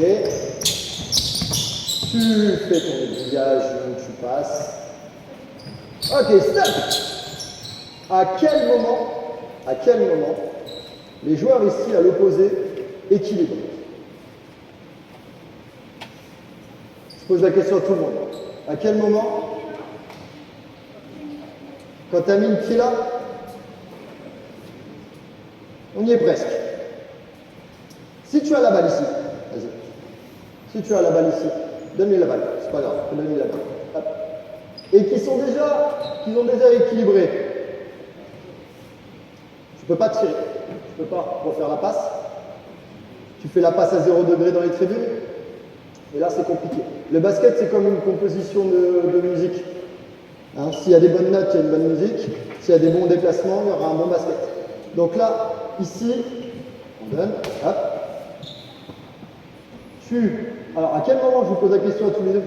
Tu fais ton aiguillage où tu passes. Ok, stop. À quel moment les joueurs ici à l'opposé équilibrent? Je pose la question à tout le monde. À quel moment, quand tu as mis le pied là, on y est presque. Si tu as la balle ici, vas-y. Si tu as la balle ici, donne-lui la balle, c'est pas grave, donne-lui la balle. Hop. Et qui ont déjà équilibré. Tu peux pas tirer, tu peux pas refaire la passe. Tu fais la passe à 0 degré dans les tribunes. Et là, c'est compliqué. Le basket, c'est comme une composition de musique. Hein, s'il y a des bonnes notes, il y a une bonne musique. S'il y a des bons déplacements, il y aura un bon basket. Donc là, ici, on donne, hop. Alors, à quel moment, je vous pose la question à tous les deux,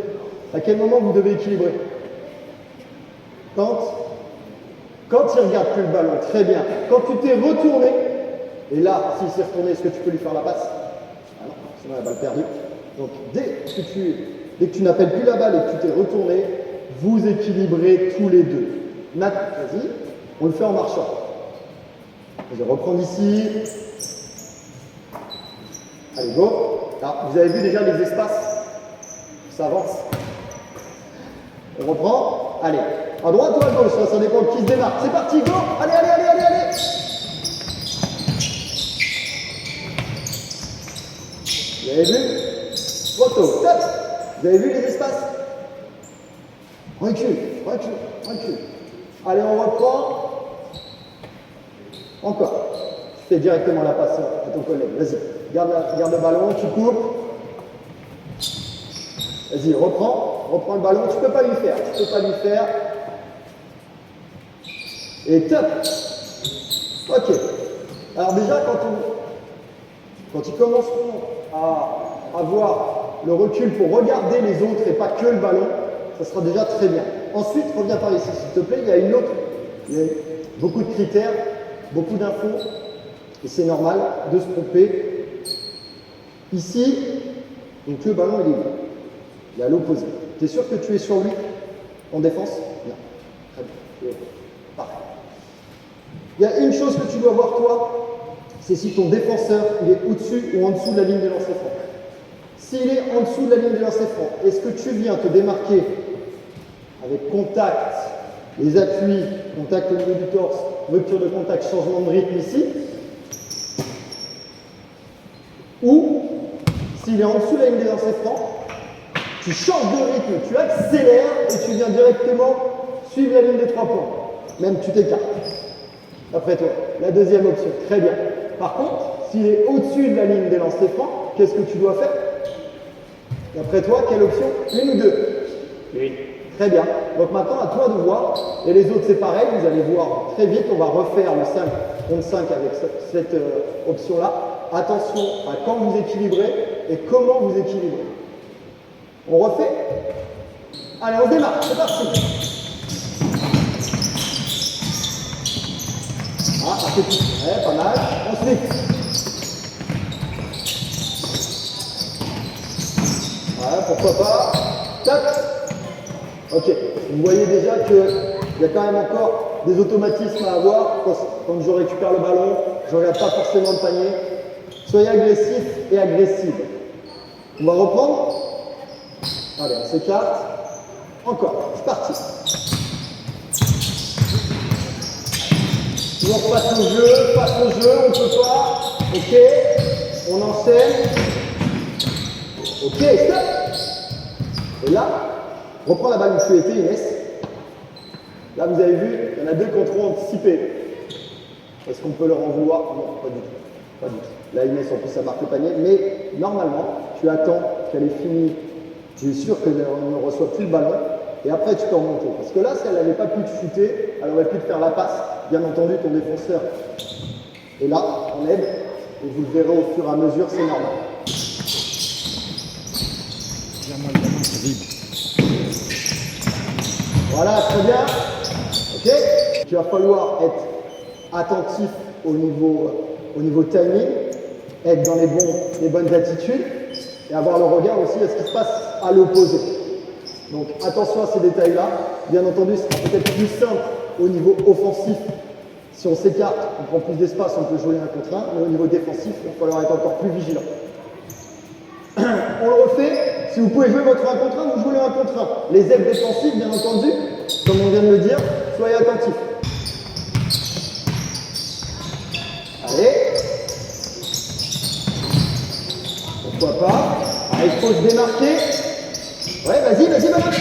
à quel moment vous devez équilibrer? Quand il ne regarde plus le ballon, très bien. Quand tu t'es retourné, et là, s'il s'est retourné, est-ce que tu peux lui faire la passe? Ah non, sinon la balle perdue. Donc, dès que tu n'appelles plus la balle et que tu t'es retourné, vous équilibrez tous les deux. Vas-y, on le fait en marchant. Je vais reprendre ici. Allez, go. Alors, vous avez vu déjà les espaces? Ça avance. On reprend. Allez. À droite ou à gauche, ça dépend de qui se démarque. C'est parti, go. Allez, allez, allez, allez, allez. Vous avez vu? Photo, top. Vous avez vu les espaces? Recule, recule, recule. Allez, on reprend. Encore. Tu fais directement la passe à ton collègue. Vas-y. Garde le ballon, tu coupes. Vas-y, reprends le ballon. Tu peux pas lui faire. Et top. Ok. Alors déjà, quand ils commenceront à avoir le recul pour regarder les autres et pas que le ballon, ça sera déjà très bien. Ensuite, reviens par ici, s'il te plaît. Il y a beaucoup de critères, beaucoup d'infos, et c'est normal de se tromper. Ici, donc le ballon il est libre. Il est à l'opposé. Tu es sûr que tu es sur lui en défense? Non. Très bien. Parfait. Il y a une chose que tu dois voir toi, c'est si ton défenseur il est au-dessus ou en dessous de la ligne de lancer franc. S'il est en dessous de la ligne de lancer franc, est-ce que tu viens te démarquer avec contact, les appuis, contact au niveau du torse, rupture de contact, changement de rythme ici? Ou s'il est en dessous de la ligne des lancers francs, tu changes de rythme, tu accélères et tu viens directement suivre la ligne des 3 points. Même tu t'écartes. Après toi, la deuxième option, très bien. Par contre, s'il est au-dessus de la ligne des lancers francs, qu'est-ce que tu dois faire? D'après toi, quelle option? Une ou deux? Une. Très bien. Donc maintenant, à toi de voir. Et les autres, c'est pareil. Vous allez voir très vite. On va refaire le 5 contre 5 avec cette option-là. Attention à quand vous équilibrez et comment vous équilibrez. On refait? Allez, on démarre. C'est parti. Ah, un petit. Ouais, pas mal. Ensuite. Ouais, pourquoi pas. Tac. Ok. Vous voyez déjà qu'il y a quand même encore des automatismes à avoir. Quand je récupère le ballon, je ne regarde pas forcément le panier. Soyez agressif et agressive. On va reprendre. Allez, on s'écarte. Encore. C'est parti. Toujours passe au jeu, on ne peut pas. Ok. On enchaîne. Ok, stop. Et là, reprends la balle où tu étais, Inès. Là, vous avez vu, il y en a deux qui ont trop anticipé. Est-ce qu'on peut leur en vouloir? Non, pas du tout. Pas du tout. Là, Inès, en plus, ça marque le panier. Mais normalement, tu attends qu'elle ait fini. Tu es sûr qu'elle ne reçoit plus le ballon. Et après, tu peux remonter. Parce que là, si elle n'avait pas pu te shooter, elle aurait pu te faire la passe. Bien entendu, ton défenseur est là, en aide. Et vous le verrez au fur et à mesure, c'est normal. Voilà, très bien. Ok. Il va falloir être attentif au niveau timing, être dans les bonnes attitudes et avoir le regard aussi à ce qui se passe à l'opposé. Donc attention à ces détails-là. Bien entendu, ce sera peut-être plus simple au niveau offensif. Si on s'écarte, on prend plus d'espace, on peut jouer un contre un. Mais au niveau défensif, il va falloir être encore plus vigilant. On le refait. Si vous pouvez jouer votre 1 contre 1, vous jouez le 1 contre 1. Les aides défensives, bien entendu, comme on vient de le dire, soyez attentifs. Allez. Pourquoi pas. Ah, il faut se démarquer. Ouais, vas-y, maman.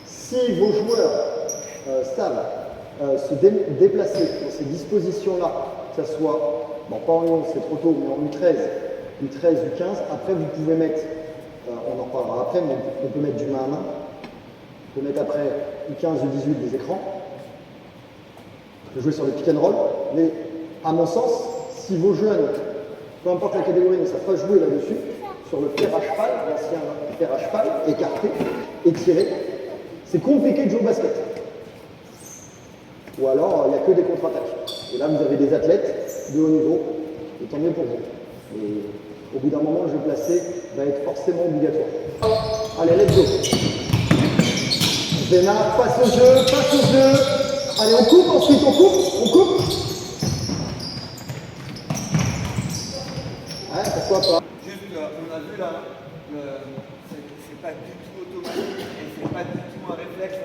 Si vos joueurs savent se déplacer dans ces dispositions-là, que ce soit, bon pas en 11, c'est trop tôt, mais en U13, U13, U15. Après, vous pouvez mettre, on en reparlera après, mais on peut mettre du main à main. On peut mettre après U15, U18 des écrans. On peut jouer sur le pick and roll. Mais à mon sens, si vos jeunes, peu importe la catégorie, ne savent pas jouer là-dessus, sur le fer à cheval, l'ancien fer à cheval, écarté, étiré, c'est compliqué de jouer au basket. Ou alors, il n'y a que des contre-attaques. Et là, vous avez des athlètes de haut niveau, et tant mieux pour vous. Et au bout d'un moment, le jeu placé va être forcément obligatoire. Allez, let's go. Zénard, passe au jeu, passe au jeu. Allez, on coupe, ensuite on coupe. Ouais, pourquoi pas. Juste, on a vu là, c'est pas du tout automatique et c'est pas du tout un réflexe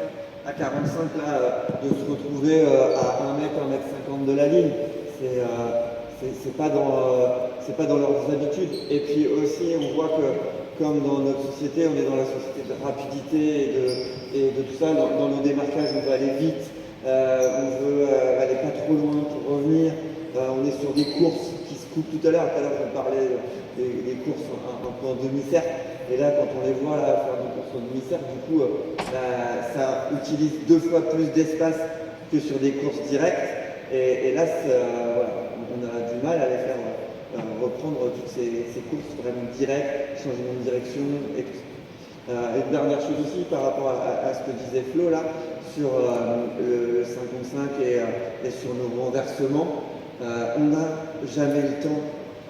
à 45 là, de se retrouver à 1 mètre, 1 mètre 50 de la ligne. C'est pas dans leurs habitudes. Et puis aussi, on voit que comme dans notre société, on est dans la société de rapidité et de tout ça. Dans nos démarquages, on veut aller vite, on veut aller pas trop loin pour revenir. On est sur des courses qui se coupent tout à l'heure. Tout à l'heure, je parlais des courses un peu en demi-cercle. Et là, quand on les voit là, faire des courses en demi-cercle, du coup, ça utilise 2 fois plus d'espace que sur des courses directes. Et là, voilà, on a du mal à les faire reprendre toutes ces courses vraiment directes, changement de direction. Et une dernière chose aussi par rapport à ce que disait Flo là, sur le 55 et sur nos renversements, on n'a jamais le temps,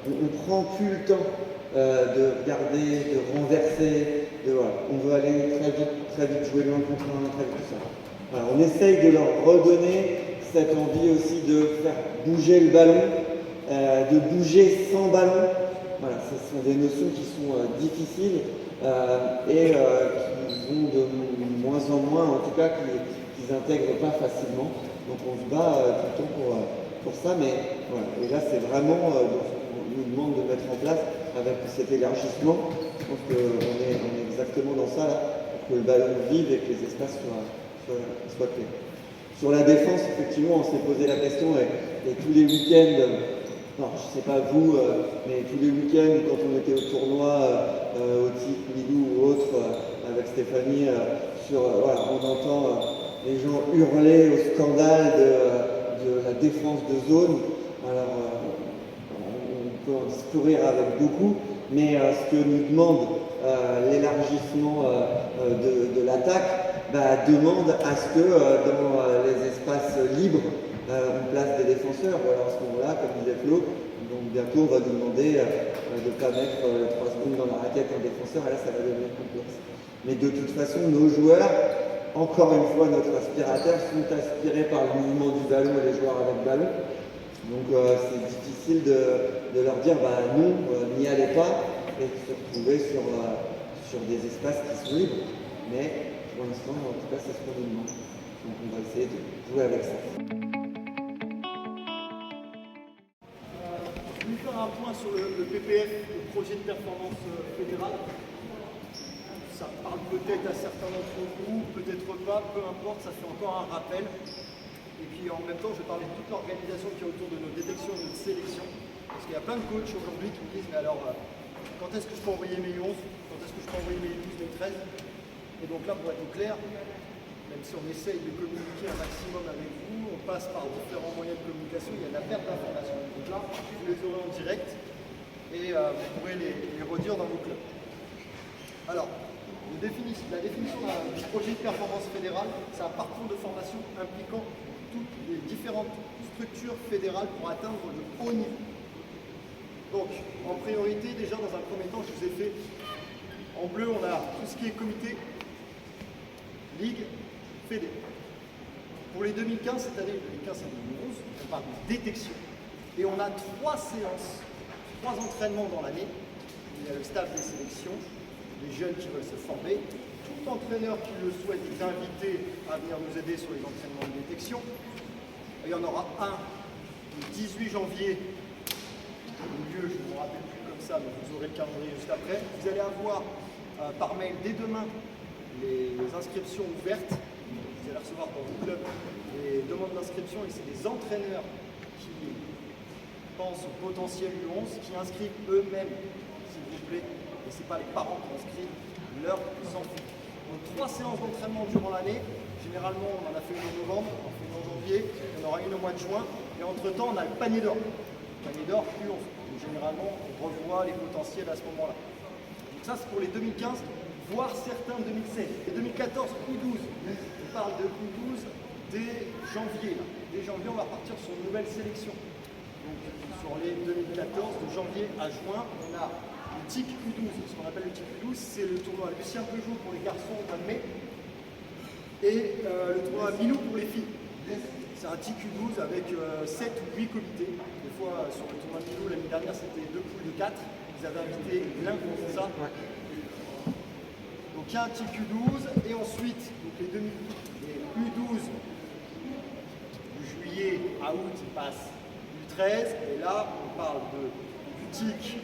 on prend plus le temps de regarder, de renverser, voilà. On veut aller très vite jouer loin contre un, très vite tout ça. Voilà, on essaye de leur redonner cette envie aussi de faire bouger le ballon, de bouger sans ballon. Voilà, ce sont des notions qui sont difficiles et qui vont de moins en moins, en tout cas, qu'ils n'intègrent pas facilement. Donc on se bat tout le temps pour ça, mais voilà. Et là, c'est vraiment on nous demande de mettre en place avec cet élargissement. Je pense qu'on est exactement dans ça, là, pour que le ballon vive et que les espaces soient clés. Sur la défense, effectivement, on s'est posé la question et tous les week-ends, non, je ne sais pas vous, mais tous les week-ends, quand on était au tournoi, au TIC, Milou ou autre, avec Stéphanie, voilà, on entend les gens hurler au scandale de la défense de zone. Alors, on peut en discourir avec beaucoup, mais ce que nous demande l'élargissement de l'attaque, demande à ce que dans les espaces libres, on place des défenseurs. Voilà, à ce moment-là, comme disait Flo, donc bientôt on va nous demander de ne pas mettre 3 secondes dans la raquette un défenseur, et là ça va devenir complexe. Mais de toute façon, nos joueurs, encore une fois, notre aspirateur, sont aspirés par le mouvement du ballon et les joueurs avec ballon. Donc c'est difficile de leur dire non, n'y allez pas, et de se retrouver sur des espaces qui sont libres. Mais pour l'instant, en tout cas, c'est ce qu'on nous demande. Donc on va essayer de jouer avec ça. Je vais faire un point sur le PPF, le projet de performance fédérale. Ça parle peut-être à certains d'entre vous, peut-être pas, peu importe, ça fait encore un rappel. Et puis en même temps, je vais parler de toute l'organisation qui est autour de nos détections et de notre sélection. Parce qu'il y a plein de coachs aujourd'hui qui me disent, mais alors, quand est-ce que je peux envoyer mes 11 ? Quand est-ce que je peux envoyer mes 12, mes 13 ? Et donc là, pour être clair, même si on essaye de communiquer un maximum avec vous, on passe par différents moyens de communication, il y a de la perte d'informations. Donc là, vous les aurez en direct et vous pourrez les redire dans vos clubs. Alors, la définition du projet de performance fédérale, c'est un parcours de formation impliquant toutes les différentes structures fédérales pour atteindre le haut niveau. Donc, en priorité, déjà dans un premier temps, je vous ai fait en bleu, on a tout ce qui est comité, ligue, fédé. Pour les 2015, cette année, 2015 et 2011, on parle de détection. Et on a 3 séances, 3 entraînements dans l'année. Il y a le staff des sélections, les jeunes qui veulent se former. Tout entraîneur qui le souhaite est invité à venir nous aider sur les entraînements de détection. Et il y en aura un le 18 janvier. Au lieu, je ne me rappelle plus comme ça, mais vous aurez le calendrier juste après. Vous allez avoir par mail dès demain les inscriptions ouvertes. Vous allez recevoir dans vos clubs les demandes d'inscription et c'est les entraîneurs qui pense au potentiel U11, qui inscrivent eux-mêmes, s'il vous plaît, et ce n'est pas les parents qui inscrivent leurs enfants. Donc 3 séances d'entraînement durant l'année. Généralement, on en a fait une en novembre, on en fait une en janvier, il y en aura une au mois de juin, et entre-temps, on a le panier d'or. Le panier d'or U11. Donc généralement, on revoit les potentiels à ce moment-là. Donc ça, c'est pour les 2015, voire certains 2016. Les 2014, U12. On parle de U12 dès janvier. Là. Dès janvier, on va partir sur une nouvelle sélection. Donc, sur les 2014, de janvier à juin, on a le TIC U12. Ce qu'on appelle le TIC U12, c'est le tournoi Lucien Peugeot pour les garçons au mois de mai et le tournoi Milou pour les filles. C'est un TIC U12 avec 7 ou 8 comités. Des fois, sur le tournoi Milou, l'année dernière, c'était 2 poules de 4. Ils avaient invité l'un contre ça. Donc, il y a un TIC U12 et ensuite, donc les U12 de juillet à août, ils passent U13, et là on parle de boutique.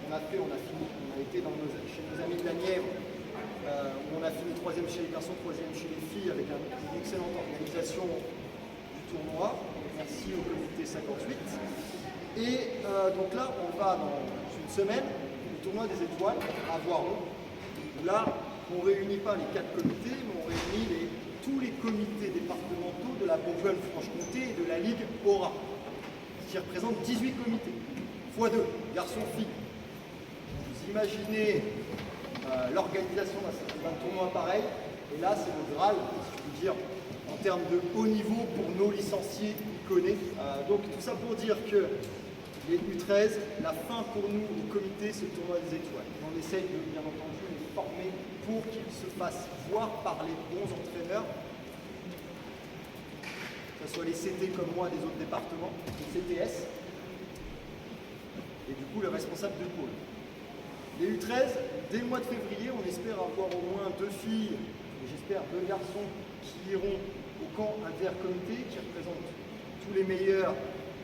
On a été chez nos amis de la Nièvre, où on a fini 3e chez les garçons, 3e chez les filles, avec une excellente organisation du tournoi. Merci au comité 58. Et donc là, on va dans une semaine, au tournoi des étoiles à Voiron. Là, on ne réunit pas les 4 comités, mais on réunit tous les comités départementaux de la Bourgogne-Franche-Comté et de la Ligue Aura, qui représente 18 comités, x2, garçons-filles. Vous imaginez l'organisation d'un tournoi pareil, et là c'est le Graal, si je puis dire, en termes de haut niveau pour nos licenciés iconés. Donc tout ça pour dire que les U13, la fin pour nous au comité, c'est le tournoi des étoiles. On essaye de, bien entendu, les former pour qu'ils se fassent voir par les bons entraîneurs, que ce soit les CT comme moi des autres départements, les CTS, et du coup les responsables de pôle. Les U13, dès le mois de février, on espère avoir au moins 2 filles, et j'espère 2 garçons qui iront au camp intercomité, qui représentent tous les meilleurs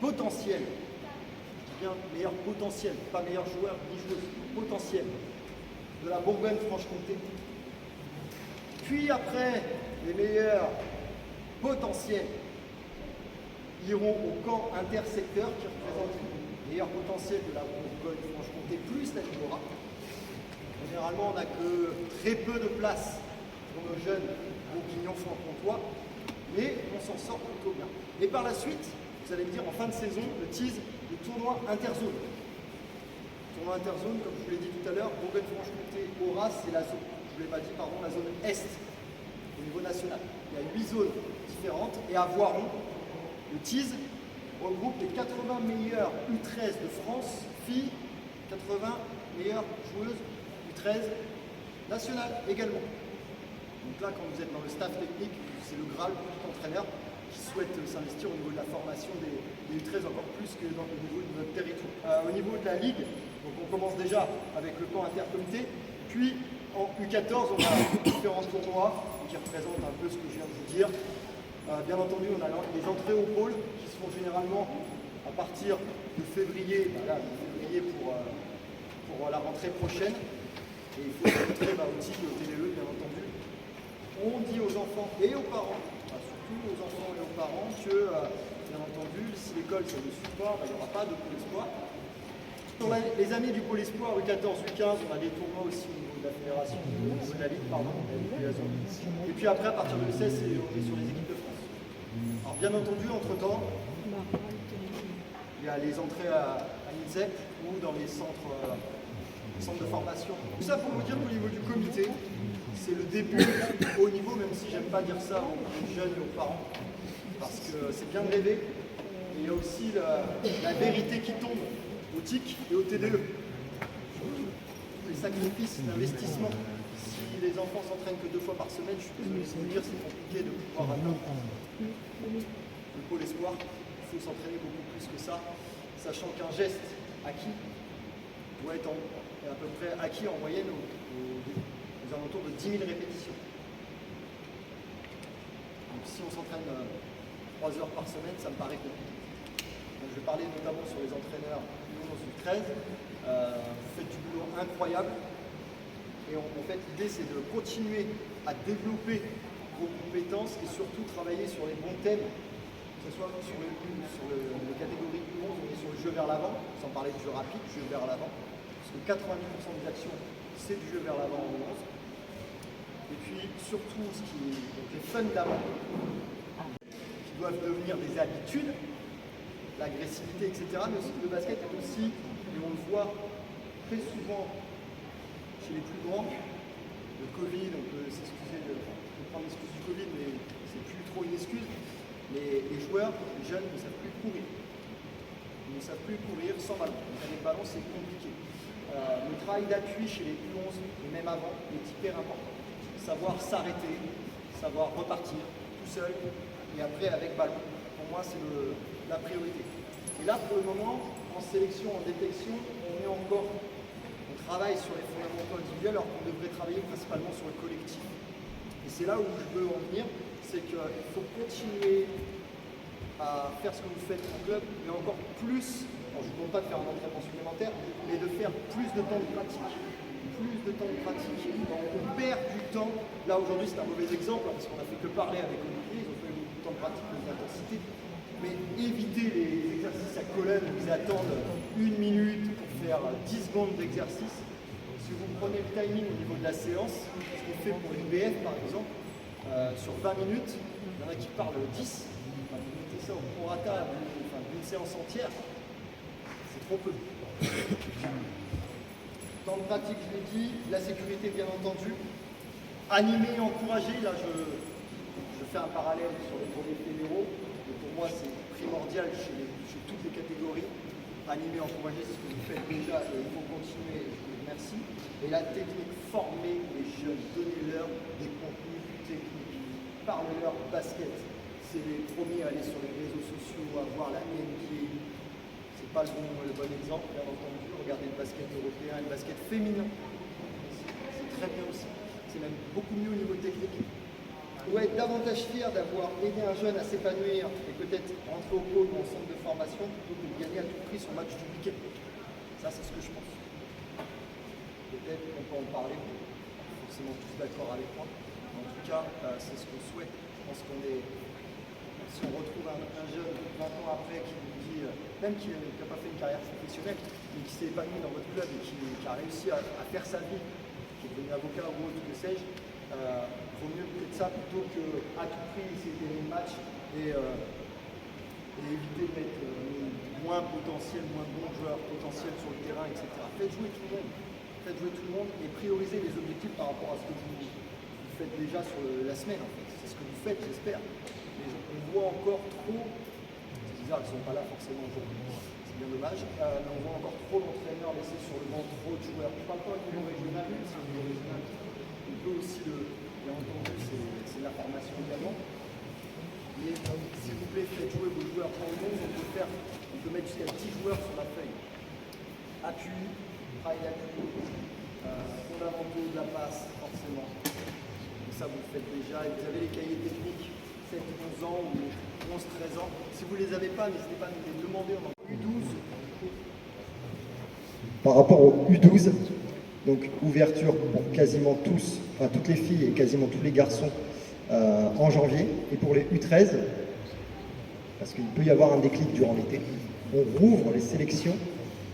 potentiels, je dis bien meilleurs potentiels, pas meilleurs joueurs ni joueuses, potentiels, de la Bourgogne-Franche-Comté. Puis après, les meilleurs potentiels iront au camp intersecteur qui représente les meilleurs potentiels de la Bourgogne-Franche-Comté plus la Ligue Aura. Généralement, on n'a que très peu de place pour nos jeunes bourguignons franc-comtois, mais on s'en sort plutôt bien. Et par la suite, vous allez me dire, en fin de saison, le tease, le tournoi interzone. Le tournoi interzone, comme je vous l'ai dit tout à l'heure, Bourgogne-Franche-Comté, Aura, c'est la zone, je ne l'ai pas dit, pardon, la zone Est, au niveau national. Il y a 8 zones différentes, et à Voiron, le tease regroupe les 80 meilleures U13 de France, filles, 80 meilleures joueuses U13 nationales également. Donc là, quand vous êtes dans le staff technique, c'est le Graal pour tout entraîneur qui souhaite s'investir au niveau de la formation des U13 encore plus que au niveau de notre territoire. Au niveau de la Ligue, donc on commence déjà avec le camp intercomité, puis en U14, on a différents tournois qui représentent un peu ce que je viens de vous dire. Bien entendu, on a les entrées au pôle qui se font généralement à partir de février, pour la rentrée prochaine. Et il faut montrer aussi au TDE, bien entendu. On dit aux enfants et aux parents, surtout aux enfants et aux parents, que, bien entendu, si l'école ne suit pas, il n'y aura pas de pôle espoir. Pour les années du pôle espoir, U14, U15, on a des tournois aussi au niveau de la fédération, au niveau de la Ligue, pardon. Et puis après, à partir de 16, on est sur les équipes de France. Alors bien entendu, entre-temps, il y a les entrées à l'INSEP ou dans les centres de formation. Tout ça pour vous dire qu'au niveau du comité, c'est le début au niveau, même si j'aime pas dire ça aux jeunes et aux parents, parce que c'est bien de rêver, mais il y a aussi la vérité qui tombe au TIC et au TDE. Les sacrifices, l'investissement. Si les enfants s'entraînent que 2 fois par semaine, je suis désolé de vous dire, c'est compliqué de pouvoir atteindre le pôle espoir. Il faut s'entraîner beaucoup plus que ça, sachant qu'un geste acquis doit être à peu près acquis en moyenne aux alentours de 10 000 répétitions. Donc si on s'entraîne 3 heures par semaine, ça me paraît compliqué. Donc, je vais parler notamment sur les entraîneurs U11 U13. Vous faites du boulot incroyable. Et en fait, l'idée, c'est de continuer à développer vos compétences et surtout travailler sur les bons thèmes que ce soit sur les catégories U11, on est sur le jeu vers l'avant, sans parler du jeu rapide, jeu vers l'avant, parce que 90% des actions, c'est du jeu vers l'avant en U11. Et puis surtout, ce qui est donc les fondamentaux, qui doivent devenir des habitudes, l'agressivité, etc. Mais le basket est aussi, et on le voit très souvent chez les plus grands, le Covid, on peut s'excuser, on peut prendre l'excuse du Covid, mais c'est plus trop une excuse. Les joueurs, les jeunes ne savent plus courir. Ils ne savent plus courir sans ballon. Donc avec ballon, c'est compliqué. Le travail d'appui chez les U11, et même avant, est hyper important. Savoir s'arrêter, savoir repartir tout seul, et après avec ballon. Pour moi, c'est la priorité. Et là, pour le moment, en sélection, en détection, on travaille sur les fondamentaux individuels alors qu'on devrait travailler principalement sur le collectif. Et c'est là où je veux en venir, c'est qu'il faut continuer à faire ce que vous faites en club, mais encore plus, je ne vous demande pas de faire un entraînement supplémentaire, mais de faire plus de temps de pratique. Plus de temps de pratique. On perd du temps. Là aujourd'hui c'est un mauvais exemple, parce qu'on n'a fait que parler avec Olivier, ils ont fait beaucoup de temps de pratique, de l'intensité. Mais évitez les exercices à colonne où ils attendent 1 minute pour faire 10 secondes d'exercice. Si vous prenez le timing au niveau de la séance, ce qu'on fait pour une BF par exemple, sur 20 minutes, il y en a qui parlent 10, vous mettez ça au prorata d'une séance entière, c'est trop peu. Temps de pratique, je l'ai dit, la sécurité bien entendu, animer, encourager, là je fais un parallèle sur les volets fédéraux, et pour moi c'est primordial chez toutes les catégories. Animer, encourager, c'est ce que vous faites déjà et il faut continuer, je vous remercie. Et la technique, former les jeunes, donnez-leur des contenus techniques, parlez-leur basket. C'est les premiers à aller sur les réseaux sociaux, à voir la NBA. C'est pas le bon exemple, bien entendu. Regardez le basket européen, le basket féminin. C'est très bien aussi. C'est même beaucoup mieux au niveau technique. On doit être davantage fier d'avoir aidé un jeune à s'épanouir et peut-être rentrer au pôle ou en centre de formation plutôt que de gagner à tout prix son match du week-end. Ça, c'est ce que je pense. Peut-être qu'on peut en parler, forcément tous d'accord avec moi. En tout cas, c'est ce qu'on souhaite. Je pense qu'on est. Si on retrouve un jeune 20 ans après qui nous dit, même qui n'a pas fait une carrière professionnelle, mais qui s'est épanoui dans votre club et qui a réussi à faire sa vie, qui est devenu avocat ou autre, que sais-je, vaut mieux peut-être ça plutôt qu'à tout prix essayer de gagner le match et éviter de mettre moins potentiel, moins bons joueurs potentiels sur le terrain, etc. Faites jouer tout le monde. Faites jouer tout le monde et priorisez les objectifs par rapport à ce que vous faites déjà sur la semaine en fait. C'est ce que vous faites, j'espère. Mais on voit encore trop, c'est bizarre, ils ne sont pas là forcément aujourd'hui, c'est bien dommage, mais on voit encore trop d'entraîneurs laisser sur le banc trop de joueurs. Je ne parle pas au niveau régional, même si au niveau régional, on peut aussi bien entendu, c'est la formation également. Mais s'il vous plaît, faites jouer vos joueurs en 11, on peut mettre jusqu'à 10 joueurs sur la feuille. Appui, travail d'appui, fondamentaux de la passe, forcément. Et ça, vous le faites déjà. Et vous avez les cahiers techniques, 7, 11 ans ou 11, 13 ans. Si vous ne les avez pas, n'hésitez pas à nous les demander. On en a U12. Par rapport au U12, donc ouverture pour quasiment tous, enfin toutes les filles et quasiment tous les garçons en janvier. Et pour les U13, parce qu'il peut y avoir un déclic durant l'été, on rouvre les sélections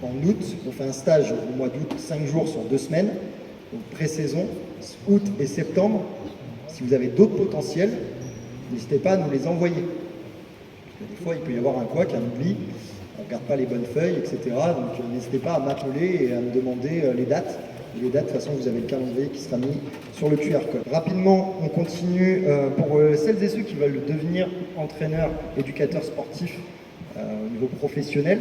en août. On fait un stage au mois d'août, 5 jours sur 2 semaines, donc pré-saison, août et septembre. Si vous avez d'autres potentiels, n'hésitez pas à nous les envoyer. Parce que des fois, il peut y avoir un couac, un oubli, on ne regarde pas les bonnes feuilles, etc. Donc n'hésitez pas à m'appeler et à me demander les dates. Les dates, de toute façon, vous avez le calendrier qui sera mis sur le QR code. Rapidement, on continue. Pour celles et ceux qui veulent devenir entraîneurs, éducateurs sportifs au niveau professionnel,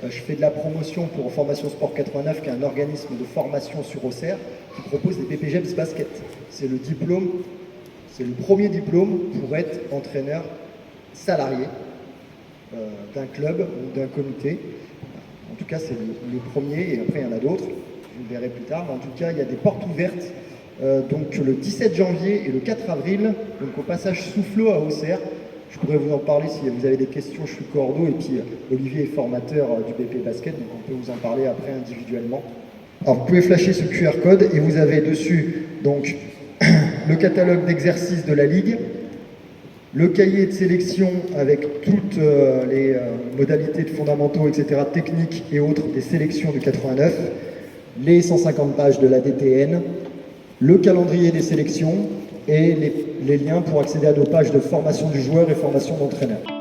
je fais de la promotion pour Formation Sport 89, qui est un organisme de formation sur Auxerre, qui propose des PPGEPS basket. C'est le diplôme, c'est le premier diplôme pour être entraîneur salarié d'un club ou d'un comité. En tout cas, c'est le premier, et après il y en a d'autres. Vous le verrez plus tard, mais en tout cas, il y a des portes ouvertes. Donc le 17 janvier et le 4 avril, donc au passage Soufflot à Auxerre. Je pourrais vous en parler si vous avez des questions, je suis cordeau, et puis Olivier est formateur du BP Basket, donc on peut vous en parler après individuellement. Alors vous pouvez flasher ce QR code et vous avez dessus donc le catalogue d'exercices de la Ligue, le cahier de sélection avec toutes les modalités de fondamentaux, etc., techniques et autres des sélections du 89, les 150 pages de la DTN, le calendrier des sélections et les liens pour accéder à nos pages de formation du joueur et formation d'entraîneur.